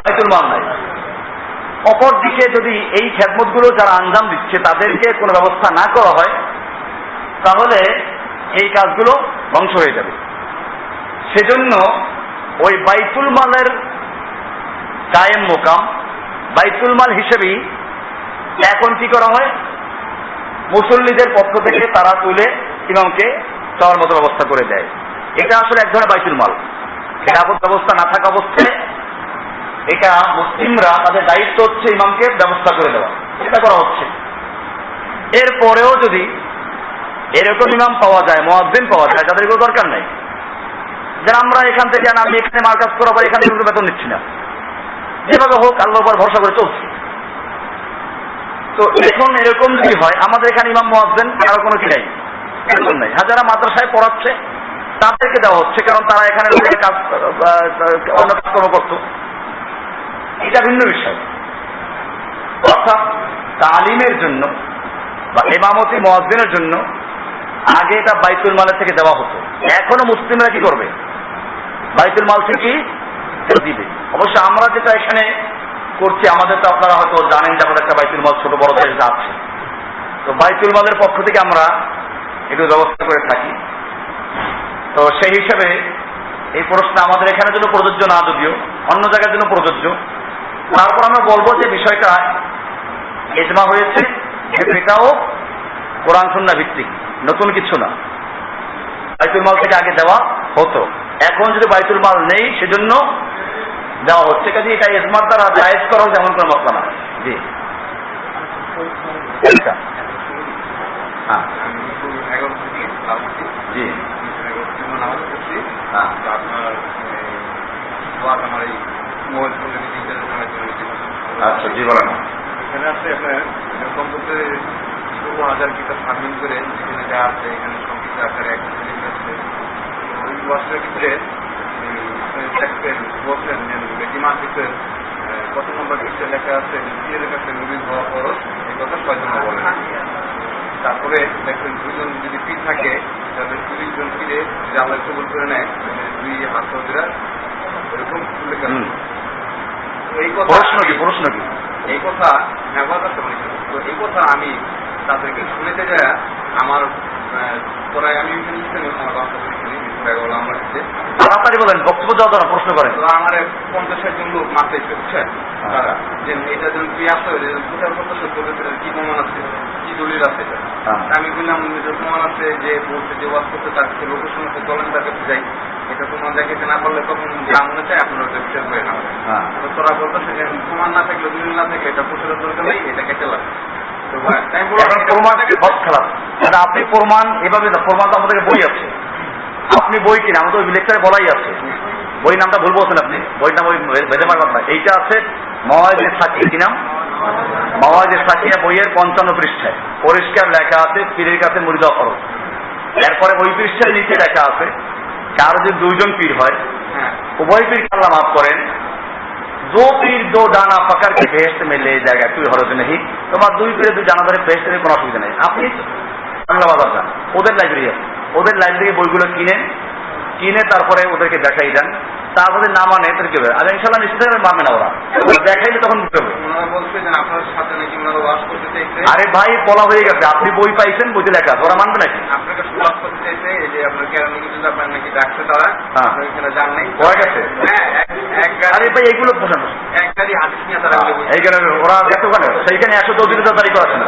বাইতুল মাল নাই। অপরদিকে যদি এই খেদমতগুলো যারা আঞ্জাম দিচ্ছে তাদেরকে কোনো ব্যবস্থা না করা হয়, তাহলে এই কাজগুলো ধ্বংস হয়ে যাবে। সেজন্য ওই বাইতুল মালের কায়েম মোকাম, বাইতুল মাল হিসেবেই এখন কি করা হয়, মুসল্লিদের পক্ষ থেকে তারা তুলে ইমামকে দেওয়ার মতো ব্যবস্থা করে দেয়। এটা আসলে এক ধরনের বাইতুল মাল। খেলাফত ব্যবস্থা না থাকা অবস্থায় এটা মুসলিমরা, তাদের দায়িত্ব হচ্ছে ইমামকে ব্যবস্থা করে দেওয়া, এটা করা হচ্ছে। এরপরেও যদি এরকম ইমাম পাওয়া যায়, মুয়াজ্জিন পাওয়া যায়, তাদের কোনো দরকার নাই যে আমরা এখান থেকে আমি এখানে মার্কাজ করাবো, এখান থেকে বেতন নিচ্ছি না, যেভাবে হোক আল্লাহর উপর ভরসা করে চলছি। তো এখন এরকম যদি হয়, আমাদের এখানে ইমাম মুয়াজ্জিন কারো কোনো কি নাই, বেতন নাই, যারা মাদ্রাসায় পড়াচ্ছে তাদেরকে দেওয়া হচ্ছে, কারণ তারা এখানে কাজ অন্য কাজকর্ম করত, এটা ভিন্ন বিষয়। অর্থাৎ তালিমের জন্য বা ইমামতি মুয়াজ্জিনের জন্য আগে এটা বাইতুল মালের থেকে দেওয়া হতো, এখনো মুসলিমরা কি করবে, বাইতুল মাল থেকেই দিবে। অবশ্য আমরা যেটা এখানে করছি, আমাদের তো আপনারা হয়তো জানেন যে আমাদের একটা বাইতুল মাল ছোট বড় দেশ আছে, তো বাইতুল মালের পক্ষ থেকে আমরা একটু ব্যবস্থা করে থাকি। তো সেই হিসাবে এই প্রশ্ন আমাদের এখানের জন্য প্রযোজ্য না, যদিও অন্য জায়গার জন্য প্রযোজ্য। তারপর আমরা বলবো যে বিষয়টা ইজমা হয়েছে, এটাও কোরআন সুন্নাহ ভিত্তিক, নতুন কিছু না। বাইতুল মাল থেকে আগে দেওয়া হতো, এখন যদি বাইতুল মাল নেই সেজন্য দেওয়া হচ্ছে, কাজে এটা ইজমার দ্বারা জায়েজ করা যেমন কোনো মতলব না। জি, হ্যাঁ, জি, আচ্ছা, জি, বলেন। এখানে আছে আপনার কমপক্ষে 16,000 কিতাব সাবমিট করে, যেখানে যা আছে এখানে সংক্ষিপ্ত আকারে একটা আছে, ওই ওয়ার্ডের ভিতরে দেখতেন বলছেন বেটি মাসিকের কত নম্বর পৃষ্ঠে লেখা আছে পীরের কাছে মুরিদ হওয়া খরচ এই কথা 6 জন বলেন। তারপরে দেখবেন 2 জন যদি পীর থাকে তাহলে 2 জন পীরে যদি আল্লাহ কবুল করে নেয় 2 হাসরা এরকম উল্লেখ আছে। এই কথা এই কথা ব্যবহার করতে পারি। তো এই কথা আমি তাদেরকে শুনেতে যায় আমার পড়ায় আমি আমার বাসা আমার তাড়াতাড়ি বলেন, বক্তব্য দেওয়া দ্বারা প্রশ্ন করেন। তো আমার 50-60 জন লোক মারতে বুঝছেন তারা যে এটা যেন কি আসতে হবে কোথাও কত কি প্রমাণ আছে কি দলিল আছে। আমি বললাম প্রমাণ আছে যে বলছে যে ওয়াজ করতে তার লোকেশন আছে চলেন তার কাছে যাই, এটা প্রমাণ দেখাতে না পারলে তখন যা মনে চায় আপনারা ওটা বিচার করে না। তো তোরা বলতেছে যে প্রমাণ না থাকলে দলিল না থাকলে এটা প্রচারের দরকার নেই, এটা কেটে লাগবে। আপনি প্রমাণ এভাবে প্রমাণ তো আমাদের বই আছে, আপনি বই কিনা আমাদের ওই লেকচারে বলাই আছে, বই নামটা ভুল বলছেন আপনি, বই নাম ওই বেদে মারলাম না, এইটা আছে মাওয়াইজের সাকি, কি নাম মাওয়াইজের সাকিয়া বইয়ের 55 পৃষ্ঠায় পরিষ্কার লেখা আছে পীরের কাছে মুরিদ হওয়া খরচ। এরপরে ওই পৃষ্ঠার নিচে লেখা আছে কারো যদি 2 জন পীর হয় উভয় পীর আল্লাহ মাফ করেন, दो पीर दो दाना पकड़ के भेस्ट में ले जाएगा कोई हरज नहीं, তোমার 2 পীরে 2 জানা ধরে भेस्टेর কোনো অসুবিধা নেই। আপনি বাংলা বাজার যান, ওদের লাইব্রেরি আছে, ওদের লাইব্রেরি বইগুলো কিনে তারপরে ওদেরকে দেখাই দেন, তারপরে না মানে তাদের কি হবে আর ইনশাল্লাহ নিশ্চিত মানবে না, ওরা দেখাইলে তখন বুঝতে হবে। আরে ভাই বলা হয়ে গেছে, আপনি বই পাইছেন, বইতে লেখা আছে, ওরা মানবে নাকি? আপনাকে সুবাস করতে চাইছে এই যে আপনার কেরানি কিছু আপনার নাকি ডাকছে তারা এখানে যান নাই হয়ে গেছে। আরে ভাই এইগুলো পছন্দ এক গাড়ি হাদিস নিয়ে তারা এইখানে ওরা গেছে ওখানে, সেইখানে 134 তারিখ করা ছিল,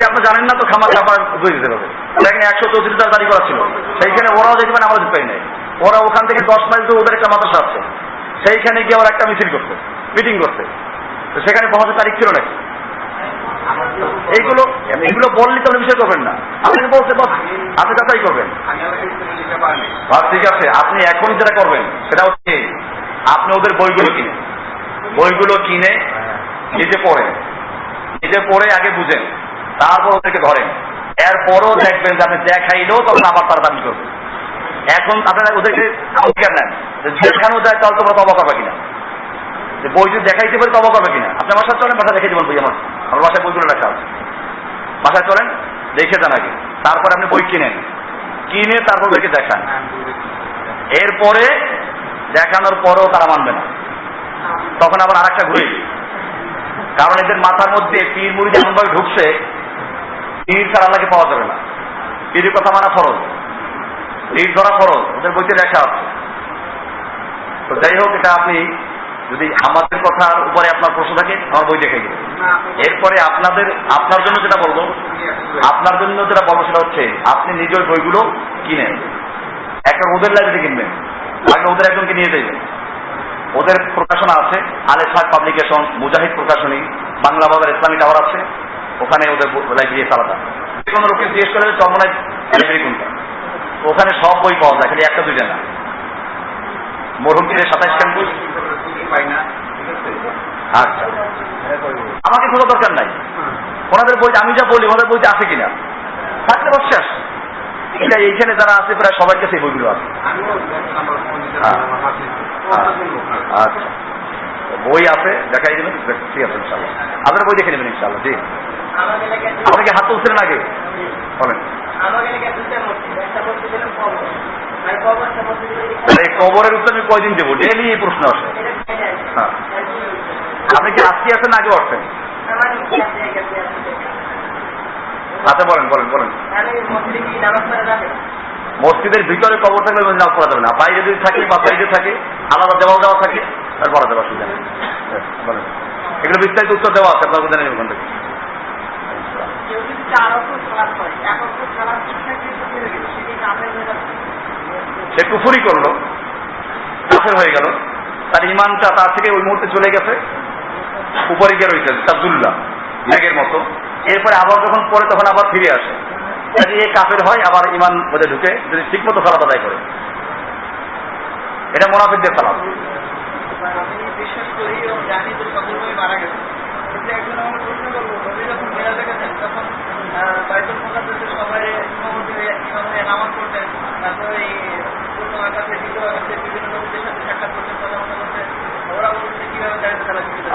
আপনি জানেন না তো খামার খাবার ধুয়ে দিতে হবে, সেখানে 134 তারিখ করা ছিল, সেইখানে ওরাও যেতে পারে আমরা যেতে পারি নাই। ওরা ওখান থেকে 10 মাইল তো ওদের একটা মাদ্রাসা আছে, সেইখানে গিয়ে ওরা একটা মিছিল করতে মিটিং করতে, তো সেখানে পৌঁছার তারিখ ছিল নাকি? এইগুলো বললে তো বিষয় করবেন না, আপনাকে বলছে বস আপনি তাই করবেন। ঠিক আছে, আপনি এখন যেটা করবেন সেটা হচ্ছে আপনি ওদের বইগুলো কিনে নিজে পড়ে আগে বুঝেন, তারপর ওদেরকে ধরেন, এরপরও দেখবেন যে আপনি দেখাইলেও তখন আবার তারা দাবি করবেন। এখন আপনারা ওদেরকে অধিকার নেন, দেখানো যায় তাহলে তোমরা তবা করবে কিনা, বই যদি দেখাইতে পারি তবা করবে কিনা। আপনি বাসায় চলেন, বাসা দেখে দেবেন বই, আমার বাসায় বইগুলো লেখা আছে, বাসায় চলেন দেখে যান আগে, তারপরে আপনি বই কিনে তারপর ওদেরকে দেখান। এরপরে দেখানোর পরেও তারা মানবে না, তখন আবার আরেকটা ঘুরে, কারণ এদের মাথার মধ্যে পীর মুরিদ এমন ভাবে ঢুকছে পীর ছাড়া আল্লাহকে পাওয়া যাবে না, পীরের কথা মানা ফরজ, পীর ধরা ফরজ, ওদের বইতে লেখা আছে। তো যাই হোক, এটা আপনি যদি আমাদের কথার উপরে আপনার প্রশ্ন থাকে আমার বই দেখে গেলে, এরপরে আপনার জন্য যেটা বলবো সেটা হচ্ছে আপনি নিজের বইগুলো কিনেন, একটা ওদের লাইব্রেরি কিনবেন, আগে ওদের একজনকে নিয়ে যাইবেন, ওদের প্রকাশনা আছে আলে সাদ পাবলিকেশন, মুজাহিদ প্রকাশনী, বাংলা বাজার ইসলামী টাওয়ার আছে, ওখানে ওদের লাইব্রেরি আলাদা। যে কোনো লোককে জিজ্ঞেস করে চরমনায় লাইব্রেরি কোনটা, ওখানে সব বই পাওয়া যায়, খালি 1-2 না। মরহুম পীরের 27 খান বই পাই না। আচ্ছা, আমাকে কোনো দরকার নাই, ওনাদের বই আমি যা বলি ওনাদের বইতে আছে কিনা, থাকলে বিশ্বাস এইখানে যারা আছে প্রায় সবার কাছে এই বইগুলো আছে। আচ্ছা, বই আছে, দেখাই দেবেন, ঠিক আছে ইনশাল্লাহ, আপনার বই দেখে নেবেন ইনশাল্লাহ। জি, আপনাকে হাত তুলছিলেন আগে বলেন। এই কবরের উত্তর আমি কয়দিন দেবো, ডেলি এই প্রশ্ন আসে। হ্যাঁ, আপনি কি আজকে আছেন আগে আসছেন? আচ্ছা বলেন। মসজিদের ভিতরে কবর থাকলে নামাজ পড়া যাবে না, বাইরে যদি থাকে বা বাইরে থাকে আলাদা দেওয়া থাকে তার পড়া যাবে, অসুবিধা নেই। বলেন, এগুলো বিস্তারিত উত্তর দেওয়া আছে, আপনার জানেন ওখান থেকে। সে কুফরি করলো, কাফের হয়ে গেল, তার ইমানটা তার থেকে ওই মুহূর্তে চলে গেছে, উপরে গিয়ে রয়েছে তাজুল্লাহ মেঘের মতো, এরপরে আবার যখন পরে তখন আবার ফিরে আসে, এই কাফের হয় আবার ইমান মধ্যে ঢুকে যদি ঠিক মতো সালাত আদায় করে, এটা মুনাফিকদের সালাত। বিশ্বাস করি ও জানি যে সকলভাবে মারা গেছে, কিন্তু একজন আমার প্রশ্ন করবো, নবী যখন মেরাজে গেছেন তখন বাইতুল মুকাদ্দাসে সবাই নামাজ পড়তেন, তারপরে এই প্রথম আকাশে দ্বিতীয় আকাশে বিভিন্ন নবীদের সাথে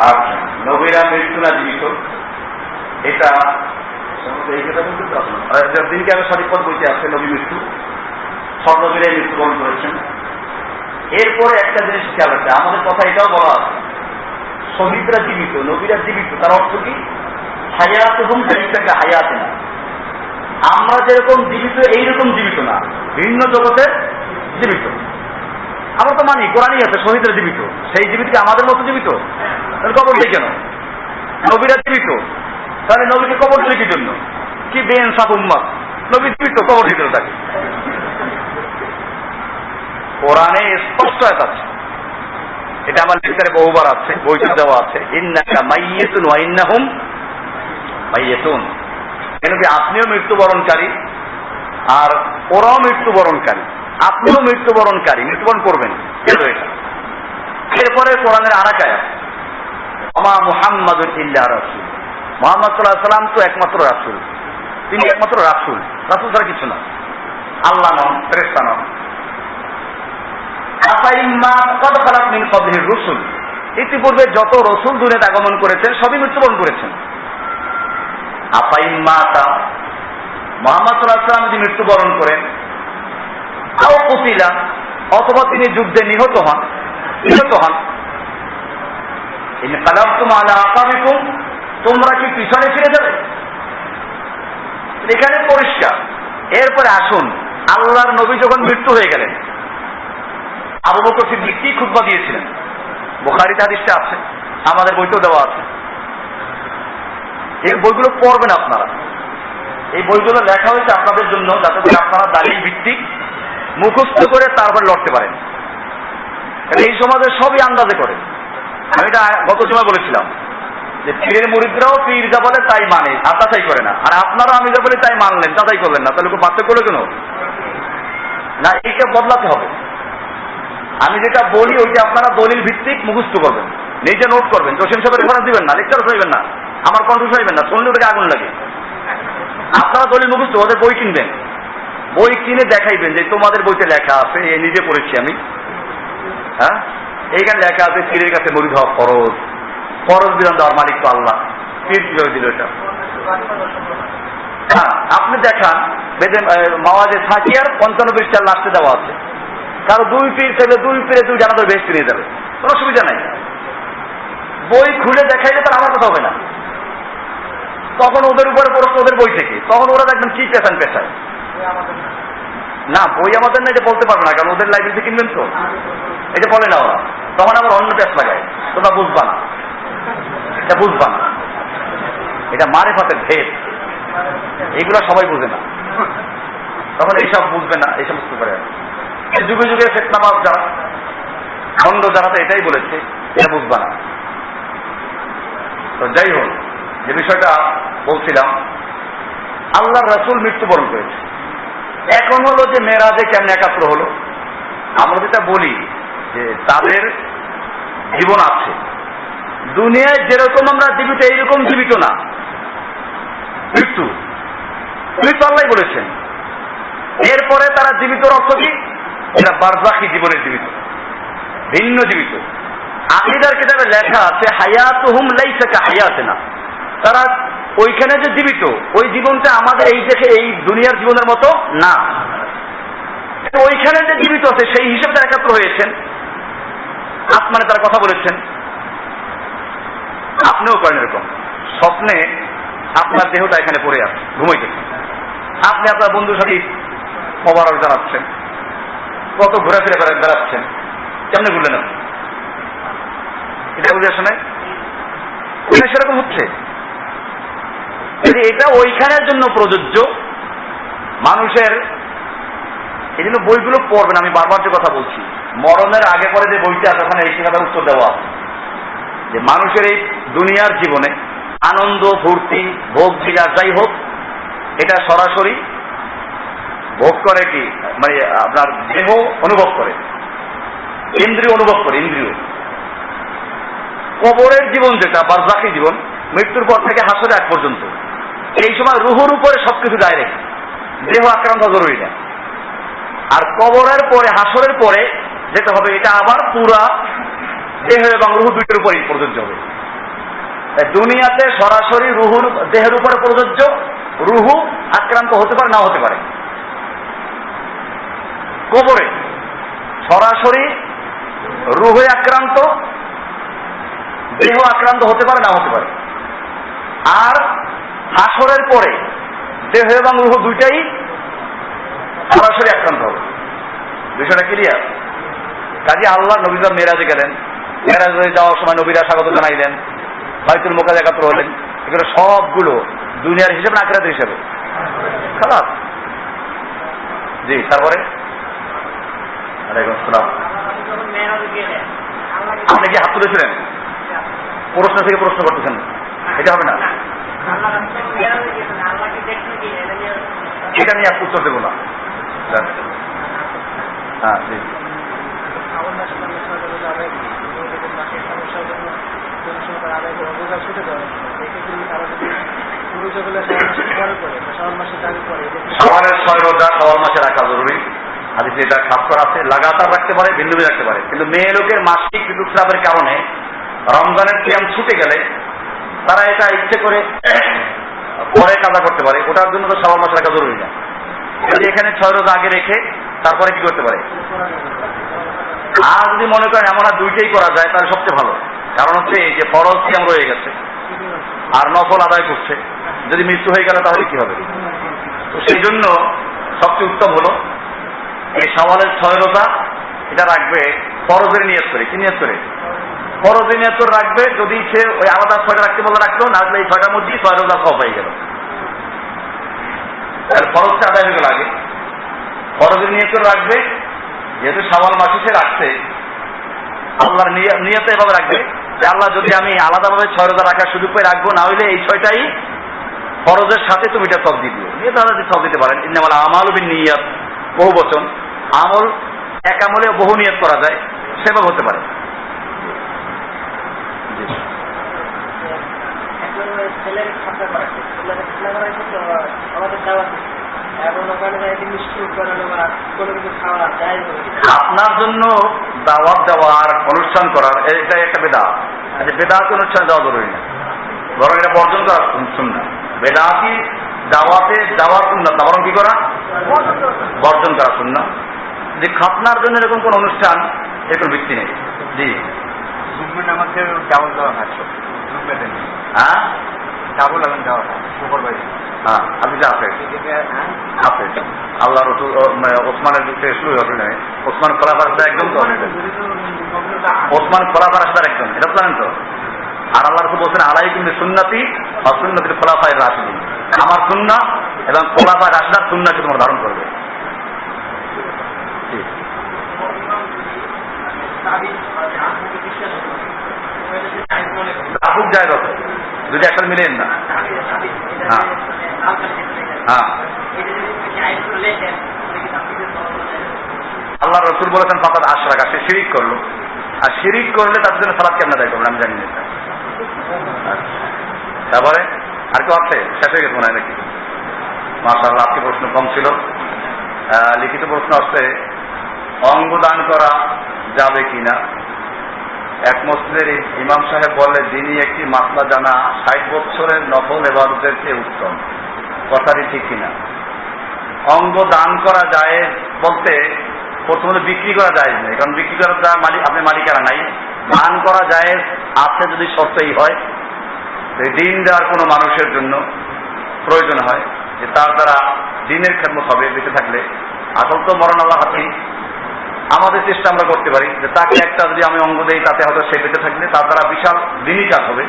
আচ্ছা, নবীরা মৃত্যু না জীবিত, এটা এই কথা বলতে দিনকে আমি সঠিক পথ বলতে আসছে নবী মৃত্যু, সব নবীরাই মৃত্যুবরণ করেছেন। এরপরে একটা জিনিস খেয়াল রাখতে, আমাদের কথা এটাও বলা আছে শহীদরা জীবিত, নবীরা জীবিত, তার অর্থ কি হায়াত এবং জীবিতকে হায়াতে না, আমরা যেরকম জীবিত এইরকম জীবিত না, ভিন্ন জগতের জীবিত। আমরা তো মানি কোরআনই আছে শহীদরা জীবিত, সেই জীবিত কি আমাদের মতো জীবিত? তাহলে কবর দিই কেন? নবীরা জীবিত, তাহলে নবীকে কবর দিলে কি জন্য? কি বেইনসাফ উম্মত, নবী জীবিত কবর দিতে থাকে। কোরআনে স্পষ্ট আছে, এটা আমার লেখারে বহুবার আছে, বইটা দেওয়া আছে, ইন্নাকা মাইয়িতুন ওয়া ইন্নাহুম মাইয়িতুন। আপনিও মৃত্যুবরণকারী আর ওরাও মৃত্যুবরণকারী, আপনিও মৃত্যুবরণকারী, মৃত্যুবরণ করবেন। এরপরে কোরআনের আরেক আয়াত, ওমা মুহাম্মাদুন ইল্লা রাসূল, মুহাম্মদ সাল্লাল্লাহু আলাইহি ওয়াসাল্লাম তো একমাত্র রাসূল, তিনি একমাত্র রাসূল, রাসূল ছাড়া কিছু না, আল্লাহ নন, ফেরেশতা নন। ইতিপূর্বে যত রসুল দুনিয়াতে আগমন করেছেন সবই মৃত্যুবরণ করেছেন। আফাইম্মাতা, মুহাম্মদ সাল্লাল্লাহু আলাইহি ওয়াসাল্লাম যদি মৃত্যুবরণ করেন, আও কুতিলা, অথবা তিনি যুদ্ধে নিহত হন, ইনকালাবতুম আলা আকাবিকুম, তোমরা কি পিছনে ফিরে যাবে? এখানে পরিষ্কার। এরপরে আসুন, আল্লাহর নবী যখন মৃত্যু হয়ে গেলেন, আবু বকর সিদ্দিক কি খুতবা দিয়েছিলেন? বুখারীতে হাদিসটা আছে, আমাদের বইতেও দেওয়া আছে। এই বইগুলো পড়বেন আপনারা, এই বইগুলো লেখা হয়েছে আপনাদের জন্য, যাতে করে আপনারা দালিল ভিত্তিক মুখস্থ করে তারপর লড়তে পারেন। এই সমাজে সবই আন্দাজে করে। আমি এটা গত সময় বলেছিলাম যে পীরের মুরিদরাও পীর যা বলে তাই মানে, আর যাচাই করে না, আর আপনারা আমি যা বলি তাই মানলেন, যাচাই করলেন না, তাহলে পার্থক্য হলো কেন? না, এইটা বদলাতে হবে। আমি যেটা বলি ওইটা আপনারা দলিল ভিত্তিক মুখস্থ করবেন, নিজে নোট করবেন, জসিম সাহেবের রেফারেন্স দিবেন না, লেকচার শুনবেন না, আমার কণ্ঠ শুনবেন না, শুনলে ওটাকে আগুন লাগে। আপনারা দলিল মুখস্থ, ওদের বই কিনবেন, বই কিনে দেখাইবেন যে তোমাদের বইতে লেখা আছে, এই নিজে পড়েছি আমি, হ্যাঁ, এইখানে লেখা আছে পীরের কাছে মরিদ হওয়া ফরজ, ফরজ বিধান দেওয়ার মালিক তো আল্লাহ, পীর কিভাবে দিল এটা? হ্যাঁ, আপনি দেখান মাওয়াজে সাকিয়ার 55 পৃষ্ঠার লাস্টে দেওয়া আছে, কারো 2 পীর থেকে 2 পীরে 2 জানাজার বেশ নিয়ে যাবে, কোনো অসুবিধা নাই। বই খুলে দেখাইলে তার আমার কথা হবে না, তখন ওদের উপরে প্রশ্ন ওদের বই থেকে, তখন ওরা দেখবেন কি পেশায়। না, বই আমাদের না, এটা বলতে পারবে না, কারণ ওদের লাইব্রেরিতে কিনবেন তো, এটা বলে না ওরা, তখন আবার অন্য পেশ লাগায়, তোমরা বুঝবা না, এটা বুঝবা না, এটা মারেফাতের ভেদ, এইগুলো সবাই বুঝে না, তখন এইসব বুঝবে না, এইসব বুঝতে পারে। যুগে যুগে ফিতনাবাজ যারা, খণ্ড যারা তো এটাই বলেছে, এটা বুঝবা না। তো যাই হোক, যে বিষয়টা বলছিলাম, আল্লাহর রাসূল মৃত্যুবরণ করেছে। এখন হলো যে মেরাজে কেমন একাত্র হলো, আমরা যেটা বলি যে তাদের জীবন আছে, দুনিয়ায় যেরকম আমরা জীবিত এইরকম জীবিত না, মৃত্যু আল্লাহ বলেছেন। এরপরে তারা জীবিত অর্থ কি? এরা বারজাখী জীবনের জীবিত, ভিন্ন জীবিত। আকীদার কিতাবে লেখা আছে হায়াতুহুম লাইসা কাহায়াতিনা, তারা ওইখানে যে জীবিত, ওই জীবনটা আমাদের এই দেখে এই দুনিয়ার জীবনের মতো না, ওইখানে যে জীবিত আছে সেই হিসেবে তারা একাত্র হয়েছেন। আসমানে তারা কথা বলেছেন, আপনিও করেন এরকম, স্বপ্নে আপনার দেহটা এখানে পড়ে আছে, ঘুমাইতেছেন, আপনি আপনার বন্ধুর সাথে মোবারক জানাচ্ছেন, কত ঘোরাফেরা বেড়াচ্ছেন, কেমনে ঘুরলেন আপনি? এটা বুঝে আসে নাই? সেরকম হচ্ছে, এটা ওইখানের জন্য প্রযোজ্য মানুষের। এই জন্য বইগুলো পড়বেন, আমি বারবার যে কথা বলছি, মরণের আগে পরে যে বইটা আছে ওখানে এই শিক্ষাটা উত্তর দেওয়া আছে যে মানুষের এই দুনিয়ার জীবনে আনন্দ ফুর্তি ভোগ বিলাস যাই হোক, এটা সরাসরি ভোগ করে কি, মানে আপনার দেহ অনুভব করে, ইন্দ্রিয় অনুভব করে, ইন্দ্রিয়। কবরের জীবন যেটা বারজাখী জীবন, মৃত্যুর পর থেকে হাসরে আগ পর্যন্ত, এই সময় রুহুর উপরে সবকিছু ডাইরেক্ট, দেহ আক্রান্ত জরুরি না। আর কবরের পরে হাসরের পরে যেটা হবে, এটা আবার পুরা দেহ এবং রুহু দুইটার উপরই প্রযোজ্য হবে। দুনিয়াতে সরাসরি রুহুর দেহের উপরে প্রযোজ্য, রুহু আক্রান্ত হতে পারে না হতে পারে। কবরে সরাসরি রুহে আক্রান্ত, দেহ আক্রান্ত হতে পারে না হতে পারে। আর হাসরের পরে দেহ এবং রুহ দুইটাই সরাসরি আক্রান্ত হবে। বিষয়টা ক্লিয়ার? কাজে আল্লাহ নবী মেরাজে গেলেন, মেরাজে যাওয়ার সময় নবীরা স্বাগত জানাইলেন, বাইতুল মুকাদ্দাসে একাত্র হলেন, এগুলো সবগুলো দুনিয়ার হিসেবে না আখিরাতের হিসেবে? খালাস। জি, তারপরে ওয়ালাইকুম আসসালাম। আপনি কি হাত তুলেছিলেন? প্রশ্ন থেকে প্রশ্ন করতেছেন, এটা হবে না। এটা নিয়ে আপনি উত্তর দেবো না। হ্যাঁ, জি। সওয়ালের 6 রোজা সওয়াল মাসে রাখা জরুরি। হাদিসে এটা খাস করা আছে। লাগাতার রাখতে পারে, ভিন্ন ভিন্ন রাখতে পারে, কিন্তু মেয়ে লোকের মাসিক ঋতুস্রাবের কারণে রমজানের কিয়াম ছুটে গেলে তারা এটা ইচ্ছে করে পরে কাজা করতে পারে। ওটার জন্য তো সওয়াল মাসে রাখা জরুরি না। এখানে 6 রোজা আগে রেখে তারপরে কি করতে পারে। আর যদি মনে করেন এমন দুইটাই করা যায় তাহলে সবচেয়ে ভালো। কারণ হচ্ছে এই যে ফরজ কিয়াম রয়ে গেছে আর নফল আদায় করছে, যদি মৃত্যু হয়ে গেলে তাহলে কি হবে? তো সেই জন্য সবচেয়ে উত্তম হলো এই সওয়ালের 6 রোজা এটা রাখবে ফরজের নিয়ত করে। কি নিয়ত করে? ফরজের নিয়ত করে রাখবে। যদি সে ওই আলাদা 6টা রাখতে বলে রাখলো, না রাখলে এই 6টার মধ্যেই 6 রোজা সব হয়ে গেল। ফরজটা আদায় হয়ে গেল আগে, ফরজের নিয়ত করে রাখবে। যেহেতু সওয়াল মাসে সে রাখছে, আল্লাহর নিয়তে এভাবে রাখবে যে আল্লাহ যদি আমি আলাদাভাবে 6 রোজা রাখার সুযোগ পেয়ে রাখবো, না হইলে এই 6টাই ফরজের সাথে তুমি এটা সব দিয়ে দিও। নিয়ত আলাদা সব দিতে পারেন। ইন্নামাল আমালু বিন্নিয়াত, বহু বচন। আমল এক আমলে বহু নিয়ত করা যায়, সেভাবে হতে পারে। আপনার জন্য দাওয়াত দেওয়ার, অনুষ্ঠান করার এটা একটা বেদাত। আচ্ছা, বেদাত অনুষ্ঠান দেওয়া জরুরি না, বরং এটা বর্জন করা সুন্নাহ। বেদাতি দাওয়াতে যাওয়া সুন্নাহ না, বরং কি করা? বর্জন করা সুন্নাহ। যে খাতনার জন্য এরকম কোন অনুষ্ঠান, এরকম ভিত্তি নেই। জি, আমাদের ডাবল দেওয়া হয়। হ্যাঁ, ডাবল আগুন দেওয়া হয় সুপারভাইজার। হ্যাঁ, আপনি যা আছে আছে আল্লাহ রসুল ওসমানের যুগে শুরু হবে না। ওসমান খোলাফার একদম তো, ওসমান খোলাফার রাস্তার একদম, এটা জানেন তো। আর আল্লাহ রসুল বলছেন আলাইকুম বিসুন্নতি ওয়া সুন্নতিল খুলাফায়ে রাশিদিন, আমার সুন্নাহ এবং খোলাফায়ে রাশিদার সুন্নাহকে তোমরা ধারণ করবে। খুব জায়গা আছে, যদি একসাথে মিলেন না। হ্যাঁ হ্যাঁ, আল্লাহ রসুল বলেছেন ফাকাদ আশরাকা, সে শিরিক করলো। আর শিরিক করলে তার জন্য সালাত কেমন আদায় করবেন আমি জানি না। তারপরে আর কেউ আছে? শেষ হয়ে গেছে মনে হয় নাকি? মাশাআল্লাহ, আজকে প্রশ্ন কম ছিল। লিখিত প্রশ্ন আসছে, অঙ্গ দান করা যাবে কিনা? এক মসজিদের ইমাম সাহেব বলে দিনই একটি মাসলা জানা 60 বছরের নফল ইবাদতের চেয়ে উত্তম। কথাটি ঠিক কিনা? অঙ্গ দান করা যায় বলতে প্রথমে বিক্রি করা যায় না, কারণ বিক্রি করার দ্বারা আপনি মালিকানা নাই। দান করা যায় আছে যদি শর্তই হয়, দিন দেওয়ার কোনো মানুষের জন্য প্রয়োজন হয় যে তার দ্বারা দিনের খেদমত হবে বেঁচে থাকলে। আসল তো মরণ আল্লাহ হাতেই। আমাদের চেষ্টা আমরা করতে পারি যে তাকে একটা যদি আমি অঙ্গ দেই, তাতে হয়তো সে বেঁচে থাকলে তার দ্বারা বিশাল দিনই কাজ হবে,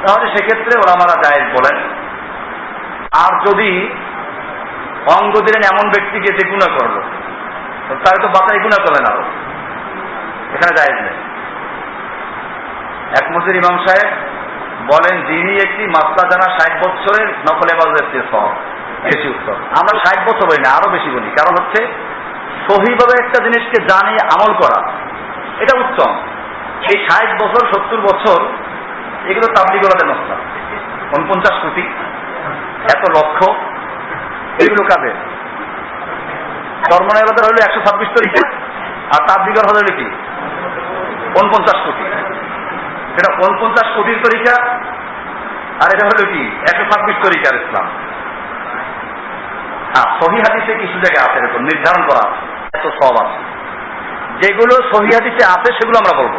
তাহলে সেক্ষেত্রে ওলামারা জায়েজ বলেন। আর যদি অঙ্গ দিলেন এমন ব্যক্তিকে যে গুনাহ করলো, তার তো বাঁচাই গুনাহ করলেন আরো, এখানে জায়েজ নেই। এক মসজিদ ইমাম সাহেব বলেন দিনই একটি মাসলা জানা 60 বছরের নফল ইবাদতের চেয়ে সওয়াব বেশি উত্তম। আমরা 60 বছর বলি না, আরো বেশি বলি। কারণ হচ্ছে সহিভাবে একটা জিনিসকে জানি আমল করা, এটা উত্তম। এই 60 বছর 70 বছর এগুলো তাবলীগের নষ্ট। 49 কোটি, এত লক্ষ, এগুলো কাদের? চরমনাইবাদের হলো 126 তরিকা, আর তাবলীগের হলো কি 49 কোটি। সেটা 49 কোটির তরিকা, আর এটা হলো কি 126 তরিকার ইসলাম। সহিহ হাদিসে কিছু জায়গায় আছে এরকম নির্ধারণ করা এত সব আছে। যেগুলো সহিহ হাদিসে আছে সেগুলো আমরা বলবো,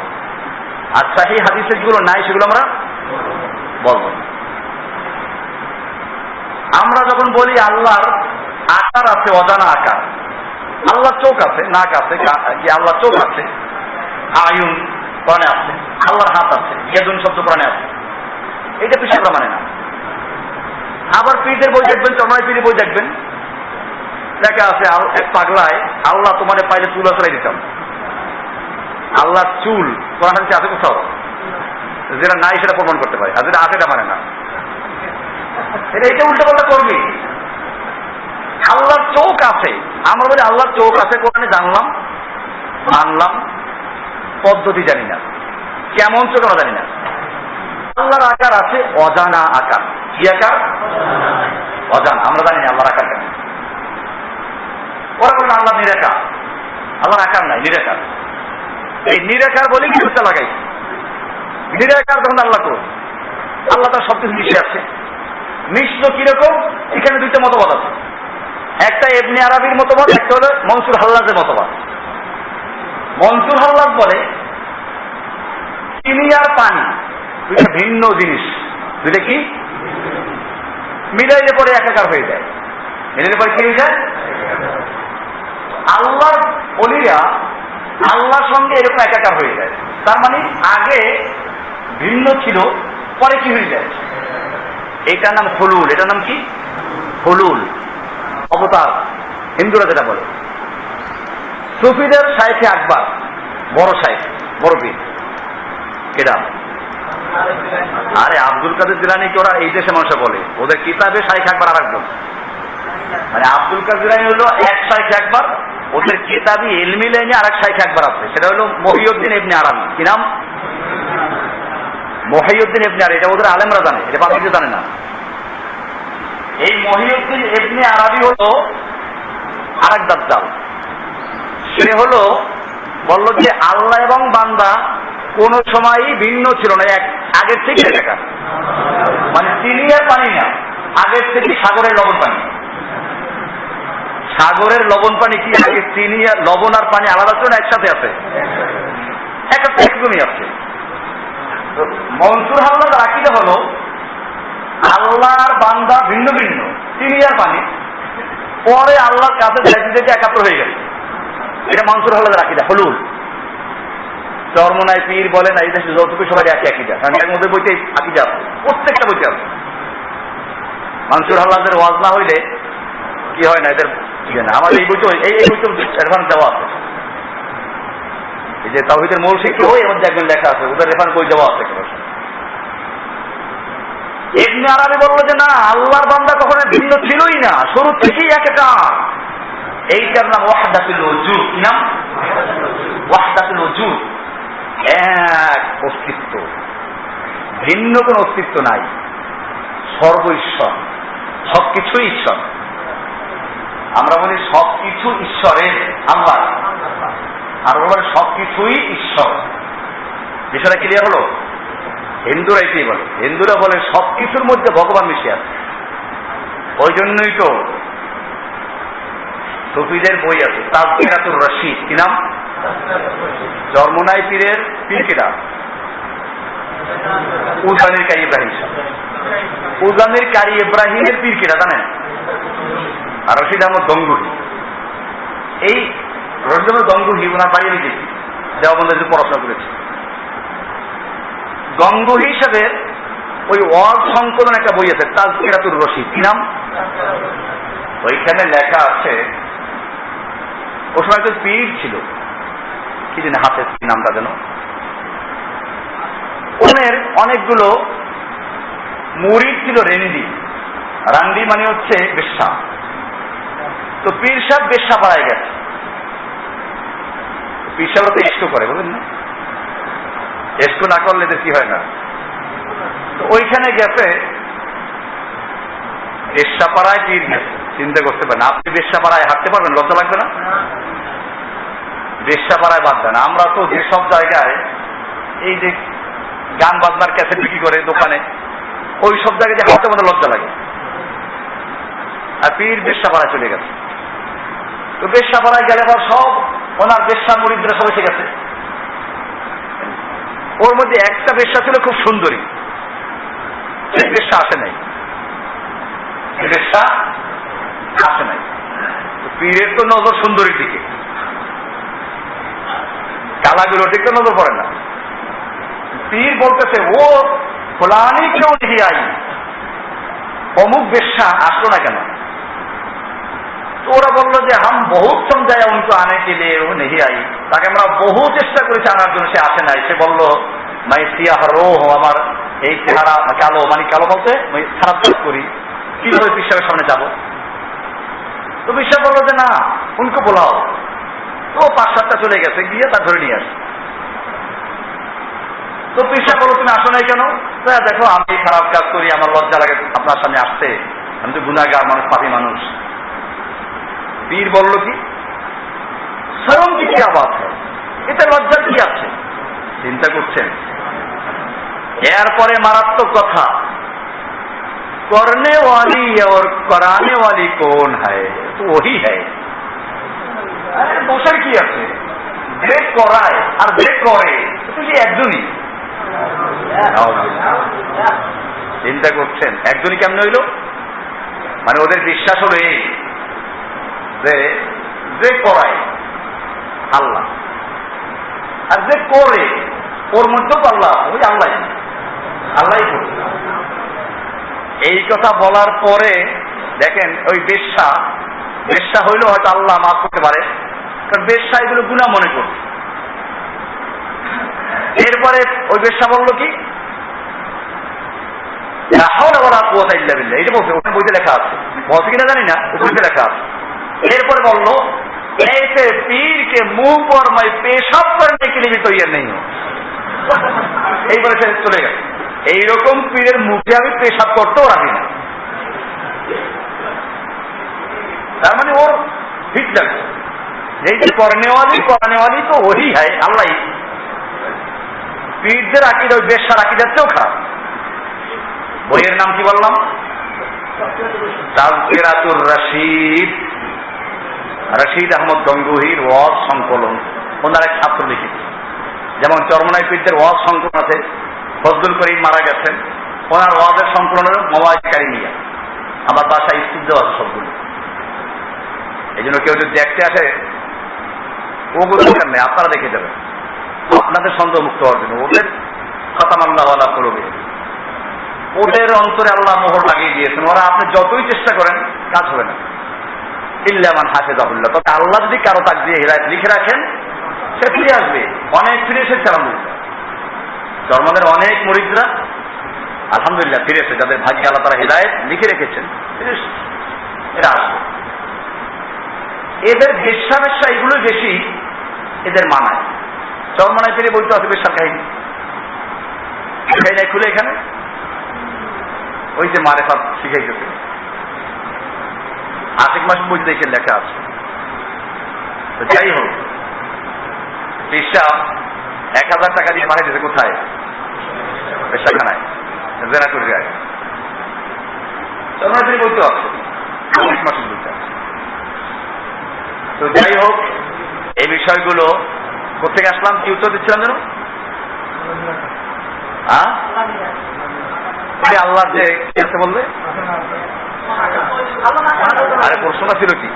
আর সহিহ হাদিসে যেগুলো নাই সেগুলো আমরা বলবো। আমরা যখন বলি আল্লাহর আকার আছে, অজানা আকার, আল্লাহর চোখ আছে, নাক আছে, আল্লাহর চোখ আছে, আয়ুন কোরআনে আছে, আল্লাহর হাত আছে, ইয়াদুন শব্দ কোরআনে আছে, এটা পিছু আমরা মানে না। আবার পীরদের বই দেখবেন, চরমাই পীরের বই দেখবেন, দেখা আছে এক পাগলায় আল্লাহ তোমার পাইলে চুল আসলাই দিতাম। আল্লাহর চুল কোরআন হাদিসে আছে কোথাও? যেটা নাই সেটা প্রমাণ করতে পারে, আর যেটা আছে এটা মানে না। এটা উল্টো পাল্টা করবি। আল্লাহর চোখ আছে, আমরা বলি আল্লাহর চোখ আছে, কোরআনে জানলাম, মানলাম, পদ্ধতি জানি না, কেমন চোখ আমরা জানি না। আল্লাহর আকার আছে, অজানা আকার। কি আকার? অজানা, আমরা জানি না আল্লাহর আকার কেমন। ওরা বলেন আল্লাহ নিরাকার, আল্লাহর আকার নাই, নিরাকার। এই নিরাকার বলে কি করতে লাগাই? নিরাকার তখন আল্লাহ করুন, আল্লাহ তার সবকিছু মিশে আছে। মিশ্র কিরকম? এখানে দুইটা মতবাদ আছে, একটা ইবনে আরাবির মতবাদ, একটা হলো মনসুর হাল্লাজের মতবাদ। মনসুর হাল্লাজ বলে চিনি আর পানি দুইটা ভিন্ন জিনিস, দুইটা কি মিলাইলে পরে একাকার হয়ে যায়। মিলাইলে পরে কি হয়ে যায়? আল্লাহর ওলিরা আল্লাহর সঙ্গে এরকম একাকার হয়ে যায়। তার মানে আগে ভিন্ন ছিল, পরে কি হয়ে যায়? এটার নাম হুলুল। এটার নাম কি? হুলুল, অবতার, হিন্দুরা যেটা বলে। সুফিদের শাইখে আকবর, বড় শাইখ, বড় পীর, কেডা? আরে আব্দুল কাদের জিলানীকে ওরা এই দেশে মানুষে বলে, ওদের কিতাবে শাইখ আকবর আর একজন। মানে আব্দুল কাদের জিলানী হলো এক শাইখ আকবর, ওদের কিতাবি ইলমি লাইনে আর এক শাইখ আকবর আছে, সেটা হলো মহিউদ্দিন ইবনে আরাবি। কি নাম? মহিউদ্দিন ইবনে আরাবি। এটা ওদের আলেমরা জানে, এটা বাংলাদেশে জানে না। এই মহিউদ্দিন ইবনে আরাবি হলো আরেক দাজ্জাল। সে হলো বলল যে আল্লাহ এবং বান্দা কোন সময়ই ভিন্ন ছিল না, এক আগের থেকে একাকার। মানে চিনি আর পানি না, আগের থেকে সাগরের লবণ পানি। সাগরের লবণ পানি কি আগে চিনি আর লবণ আর পানি আলাদা ছিল না? একসাথে আছে, একদমই আছে। মনসুর হাল্লার আকীদা হলো আল্লাহ আর বান্দা ভিন্ন ভিন্ন, চিনি আর পানি, পরে আল্লাহর কাছে যাইতে যাইতে একাত্র হয়ে গেল। এটা মনসুর হাল্লার আকীদা, হুলুল। চরমনাই পীর বলে না, এই দেশে যতটুকু সবাই একই আকীদা, কারণ এর মধ্যে বইতে আকীদা আছে, প্রত্যেকটা বইতে আছে। মনসুর হাল্লাদের ওয়াজ না হইলে কি হয় না এদের, আমাদের এই বইতে এই বইতে অ্যাডভান্স দেওয়া আছে। এই যে তাওহীদের মূল শিক্ষা এর মধ্যে একজন লেখা আছে, ওদের রেফারেন্স বই দেওয়া আছে। ইবনে আরাবি বলল যে না, আল্লাহর বান্দা কখনো ভিন্ন ছিলই না, শুরু থেকেই একাকার। এইটার নাম ওয়াহদাতুল ওজুদ। কি নাম? ওয়াহদাতুল ওজুদ, এক অস্তিত্ব, ভিন্ন কোন অস্তিত্ব নাই, সর্ব ঈশ্বর, সবকিছুই ঈশ্বর। আমরা বলি সবকিছু ঈশ্বরের, আল্লাহ, আর বলে সবকিছুই ঈশ্বর। বিষয়টা ক্লিয়ার হলো? হিন্দুরা এটাই বলে, হিন্দুরা বলে সবকিছুর মধ্যে ভগবান মিশে আছে। ওই জন্যই তো সুফিদের বই আছে, তাজকিরাতুর রশিদ। কি নাম? চরমনাই পীরের পীর কেডা? উজানির কারি ইব্রাহিম। উজানির কারি ইব্রাহিমের পীর কেডা জানেন? আর রশিদ আহমদ গঙ্গুহি। এই রশিদ আহমদ গঙ্গুহি ওনার বাড়ি আমি গেছি, দেওবন্দে পড়াশোনা করেছি। গঙ্গুহি হিসাবে ওই ওয়াজ সংকলন একটা বই আছে, তাজকিরাতুর রশিদ। কি নাম? ওইখানে লেখা আছে, ও সময় একটা পীর ছিল, কি জানি হাফেজ, কি নামটা যেন, ওনের অনেকগুলো মুরিদ ছিল রেন্ডি। রান্ডি মানে হচ্ছে বেশ্যা। তো পীর সাহেব বেশ্যা পাড়ায় গেছে। পীর সাহেবরা তো ইস্ক করে, বলেন না? ইস্ক না করলে তো কি হয় না। তো ওইখানে গেছে, বেশ্যা পাড়ায় পীর গেছে। চিন্তা করতে পারেন, আপনি বেশ্যা পাড়ায় হাঁটতে পারবেন? লজ্জা লাগবে না? বেশ্যা পাড়ায় বাদ দেন। আমরা তো যেসব জায়গায় এই যে গান বাজনার ক্যাসেট বিক্রি করে দোকানে, ওই সব জায়গায় যে হাতে মধ্যে লজ্জা লাগে। আর পীর বেশ্যাপাড়ায় চলে গেছে। তো বেশ্যাপাড়ায় গেলে পর সব ওনার বেশ্যা মুরিদরা সব এসে গেছে। ওর মধ্যে একটা বেশ্যা ছিল খুব সুন্দরী, সেই বেশ্যা আসে নাই, বেশ্যা আসে নাই। পীরের তো নজর সুন্দরীর দিকে, কালাগুলোর দিকে নজর পড়ে না। পীর বলতেছে ও ফলানি কেউ দেখি আই, অমুক বেশ্যা আসলো না কেন? তো ওরা বললো যে হাম বহুত সমঝায় উনকো আনে কে লিয়ে ও নেহি আই, তাকে আমরা বহু চেষ্টা করেছি আনার জন্য, সে আসে নাই। সে বললো মাই সিয়াহ রো, আমার এই চেহারা কালো, মানে কালো বলতে খারাপ কাজ করি, কিভাবে বিশ্বাসের সামনে যাব? তো বিশ্বাস বললো যে না, উনকো বলাও। তো 5-7টা চলে গেছে, গিয়ে তা ধরে নিয়ে আসে। তো বিশ্বাস বলো তুমি আসো নাই কেন? দেখো আমি খারাপ কাজ করি, আমার লজ্জা লাগে আপনার সামনে আসতে, আমি তো গুনাহগার মানুষ, পাপী মানুষ। পীর বলল কি শরম কি কি আবাদ, এতে লজ্জা কি আছে? চিন্তা করছেন। এরপরে মারাত্মক কথা, করনে ওয়ালি और कराने वाली कौन है? তো वही है। দোষের কি আছে? যে করায় আর যে করে তো একজনই। চিন্তা করছেন একজনই কেমন হইল? মানে ওদের বিশ্বাস হলো এই যে করায় আল্লাহ, আর যে করে ওর মধ্যেও তো আল্লাহ, ওই আল্লাহ আল্লাহ করছে। এই কথা বলার পরে দেখেন ওই বেশ্যা হইলেও হয়তো আল্লাহ মাফ করতে পারে, কারণ বেশ্যা এগুলো গুনাহ মনে করছে। এরপরে ওই বেশ্যা বলল কি এটা বলছে, ওখানে বইতে লেখা আছে, বলছে কিনা জানি না, বইতে লেখা আছে। এরপরে বললো ऐसे पीर के मुंह पर मैं पेशाब करने के लिए भी तैयार नहीं हूं। এইবারে সে চলে গেছে। এইরকম পীরের মুখে আমি পেশাব করতেও রাখি না। তার মানে ওর ঠিক লাগছে, এই যে করানেওয়ালি তো ওই হয় আল্লাহ। পীরদের আকিদা ওই বেশ্যার আকিদার চেয়েও খারাপ। বইয়ের নাম কি বললাম? তাজকিরাতুর রশিদ, রশিদ আহমদ গঙ্গুহির ওয়াজ সংকলন। ওনার এক ছাত্র লিখেছে। যেমন চরমনাই পীরদের ওয়াজ সংকলন আছে, ফজলুল করিম মারা গেছেন, ওনার ওয়াজের সংকলনের মাওয়াইদ কারিমিয়া আমার বাসায় স্থিত দেওয়া আছে সবগুলো। এই জন্য কেউ যদি দেখতে আসে ওগুলো দরকার নেই, আপনারা দেখে যাবেন, আপনাদের সন্দেহ মুক্ত হওয়ার জন্য। ওদের খতাম আল্লাহ ওয়ালা করবে, ওদের অন্তরে আল্লাহ মোহর লাগিয়ে দিয়েছেন। ওরা আপনি যতই চেষ্টা করেন কাজ হবে না, ইল্লামান হাফেজাহুল্লাহ। তবে আল্লাহ যদি কারো তাক দিয়ে হিদায়াত লিখে রাখেন, সে ফিরে আসবে। অনেক ফিরে এসেছে আলহামদুলিল্লাহ, জন্মাদের অনেক মুরিদরা আলহামদুলিল্লাহ ফিরে এসেছে, যাদের ভাগ্যে আল্লাহ তারা হিদায়াত লিখে রেখেছেন, ফিরে এসেছে, এরা আসবে। এদের বেশ্যা এগুলোই বেশি এদের মানায়। চরমনায় ফিরে বলতে আছে বেশ্যার কাহিনী, নাই খুলে এখানে ওই যে মারেফাত শিখাইতেছে, আশিক মাস বই দেখে লেখা আছে। তো যাই হোক, বেশ্যা 1000 টাকা দিয়ে পাঠিয়ে দিয়েছে কোথায়? বেশ্যাখানায়, জেনা করে যায়। চরমনায় ফিরে বলতে আছে, আশিক মাস বলতে আছে। তো যাই হোক, এই বিষয়গুলো কোথেকে আসলাম, কি উত্তর দিচ্ছিলাম যেন? আল্লাহ যে কি আছে বলবে, আরে প্রশ্নটা ছিল কি?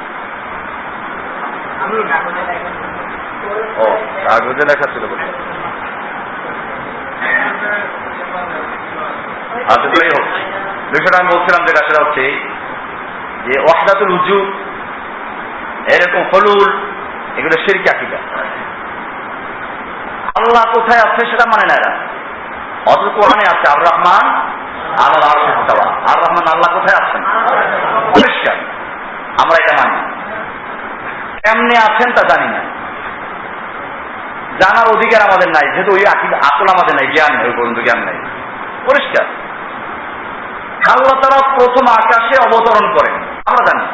ও কাগজে লেখা ছিল বলে। আচ্ছা যাই হোক, বিষয়টা আমি বলছিলাম যেটা সেটা হচ্ছে যে ওয়াহদাতুল উজুদ, এরকম হলুল, এগুলো শিরকি আকীদা। আল্লাহ কোথায় আছে সেটা মানে না এরা। অথচ কোরআনে আছে আর রহমান আলাল আরশে ইস্তাওয়া। আর রহমান আল্লাহ কোথায় আছেন পরিষ্কার, আমরা এটা মানি। কেমনে আছেন তা জানি না, জানার অধিকার আমাদের নাই, যেহেতু ওই আকল আমাদের নাই, জ্ঞান নেই, ওই পর্যন্ত জ্ঞান নাই, পরিষ্কার। আল্লাহ তারা প্রথম আকাশে অবতরণ করেন, আমরা জানি।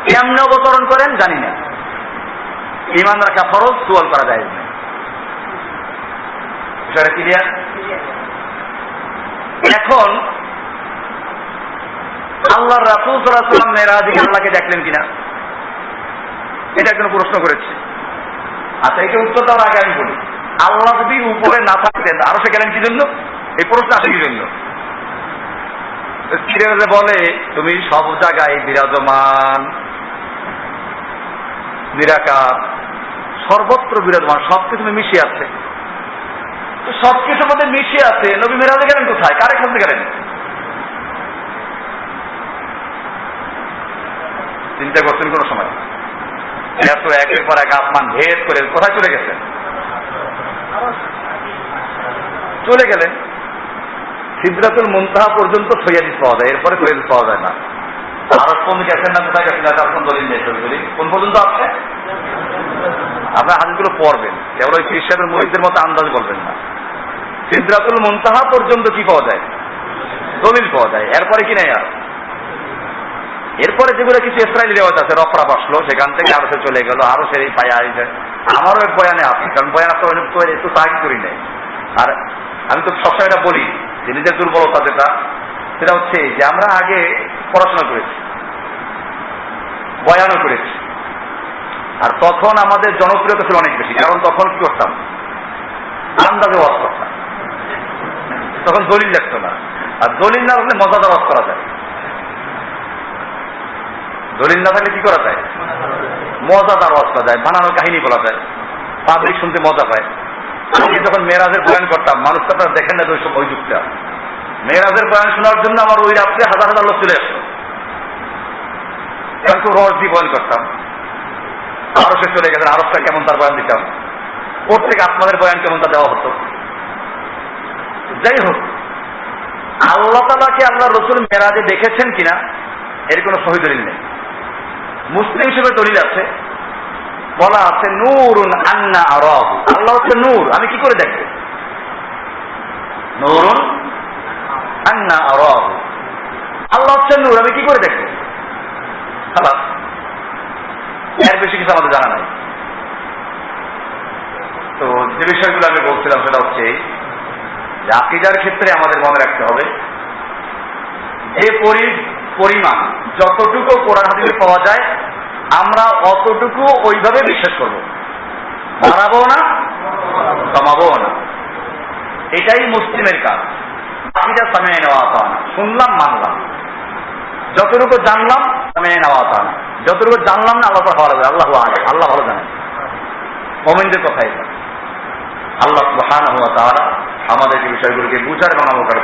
কেমনে অবতরণ করেন জানি না। ঈমান রাখা ফরজ, সুয়াল করা যায় না। বিষয়টা ক্লিয়ার? এখন আল্লাহর রাসূল সাল্লাল্লাহু আলাইহি ওয়াসাল্লাম মেরাজে আল্লাহকে দেখলেন কিনা, এটা একজন প্রশ্ন করেছে। আচ্ছা, এটা উত্তর দেওয়ার আগে আমি বলি, আল্লাহ যদি উপরে না থাকতেন আরো সে গেলেন কি জন্য? এই প্রশ্ন আসে কি জন্য? বলে তুমি সব জায়গায় বিরাজমান, নিরাকার, সর্বত্র বিরাজমান, সবকিছু মিশিয়ে আছে। তো সবকিছুর মধ্যে মিশিয়ে আছে, নবী মেরাজে গেলেন কোথায়? কারে খুঁজতে গেলেন? চিন্তা করছেন কোন সময়? এত একের পর এক আসমান ভেদ করে কোথায় চলে গেছেন? চলে গেলেন সিদরাতুল মুনতাহা পর্যন্ত সৈয়াদিস পাওয়া যায়, এরপরে সৈয়াদিস পাওয়া যায় না। আরশ পর্যন্ত গেছেন না, কোথায় গেছেন? আপনার দলিল নেই, দলিল কোন পর্যন্ত আছে? আপনার হাদিসগুলো পড়বেন, কেবল ওই খ্রিস্টানের মুরিদদের মতো আন্দাজ বলবেন না। সিদরাতুল মুনতাহা পর্যন্ত কি পাওয়া যায়? দলিল পাওয়া যায়, এরপরে কি নাই আর। এরপরে যেগুলো কিছু ইসরায়েলি রেওয়াজ আছে, রফরা বসলো, সেখান থেকে আরশে চলে গেল, আরো সেই পায়ে আসবে। আমারও এক বয়ানে আছে, কারণ বয়ান আপনার একটু সাহায্য করি নাই। আর আমি তো সবসময় এটা বলি যে নিজের দুর্বলতা যেটা, সেটা হচ্ছে যে আমরা আগে পড়াশোনা করেছি, বয়ানও করেছি, আর তখন আমাদের জনপ্রিয়তা ছিল অনেক বেশি। কারণ তখন কি করতাম? আন্দাজে ওয়াজ করতাম, তখন দলিল লাগতো না। আর দলিল না হলে মজাদার ওয়াজ করা যায়। দলিল না থাকলে কি করা যায়? মজাদার ওয়াজ করা যায়, বানানোর কাহিনী বলা যায়, পাবলিক শুনতে মজা পায়। আমি যখন মেরাজের বয়ান করতাম, মানুষ তো আপনারা দেখেন না ওই সব ওই যুগটা, মেরাজের বয়ান শোনার জন্য আমার ওই রাত্রে হাজার হাজার লোক চলে আসতো। আমি তো রস দিয়ে বয়ান করতাম, আরো সে চলে গেছেন, আরসটা কেমন তার বয়ান দিতাম, প্রত্যেক আপনাদের বয়ান কেমন তা দেওয়া হতো। যাই হোক, আল্লাহ তাআলাকে আল্লাহ রসুল মেরাজে দেখেছেন কিনা এর কোনো সহি দলিল নেই। মুসলিম হিসেবে দলিল আছে, বলা আছে নূরুন আন্না আরাহু, আল্লাহ হচ্ছে নূর, আমি কি করে দেখব? নূরুন আন্না আরাহু, আল্লাহ হচ্ছে নূর, আমি কি করে দেখব? খালাস, এর বেশি কিছু আমাদের জানা নাই। তো যে বিষয়গুলো আমি বলছিলাম সেটা হচ্ছে যে আকীদার ক্ষেত্রে আমাদের মনে রাখতে হবে যে পরিমাণ যতটুকু কোরআন হাদিসে পাওয়া যায় আমরা অতটুকু ওইভাবে বিশ্বাস করব, বাড়াবো না, কমাবো না। এটাই মুসলিমের কাজ। আকীদা সামিয়ে নেওয়া তা না, শুনলাম মানলাম, যতটুকু জানলাম সামিয়ে নেওয়া তা না, যতটুকু জানলাম না আল্লাহ ভালো লাগে, আল্লাহ আল্লাহ ভালো জানেন। মুমিনদের কথাই আল্লাহ সুবহানাহু ওয়া তাআলা আমাদেরকে বিষয়গুলোকে বুঝার এবং আমল করার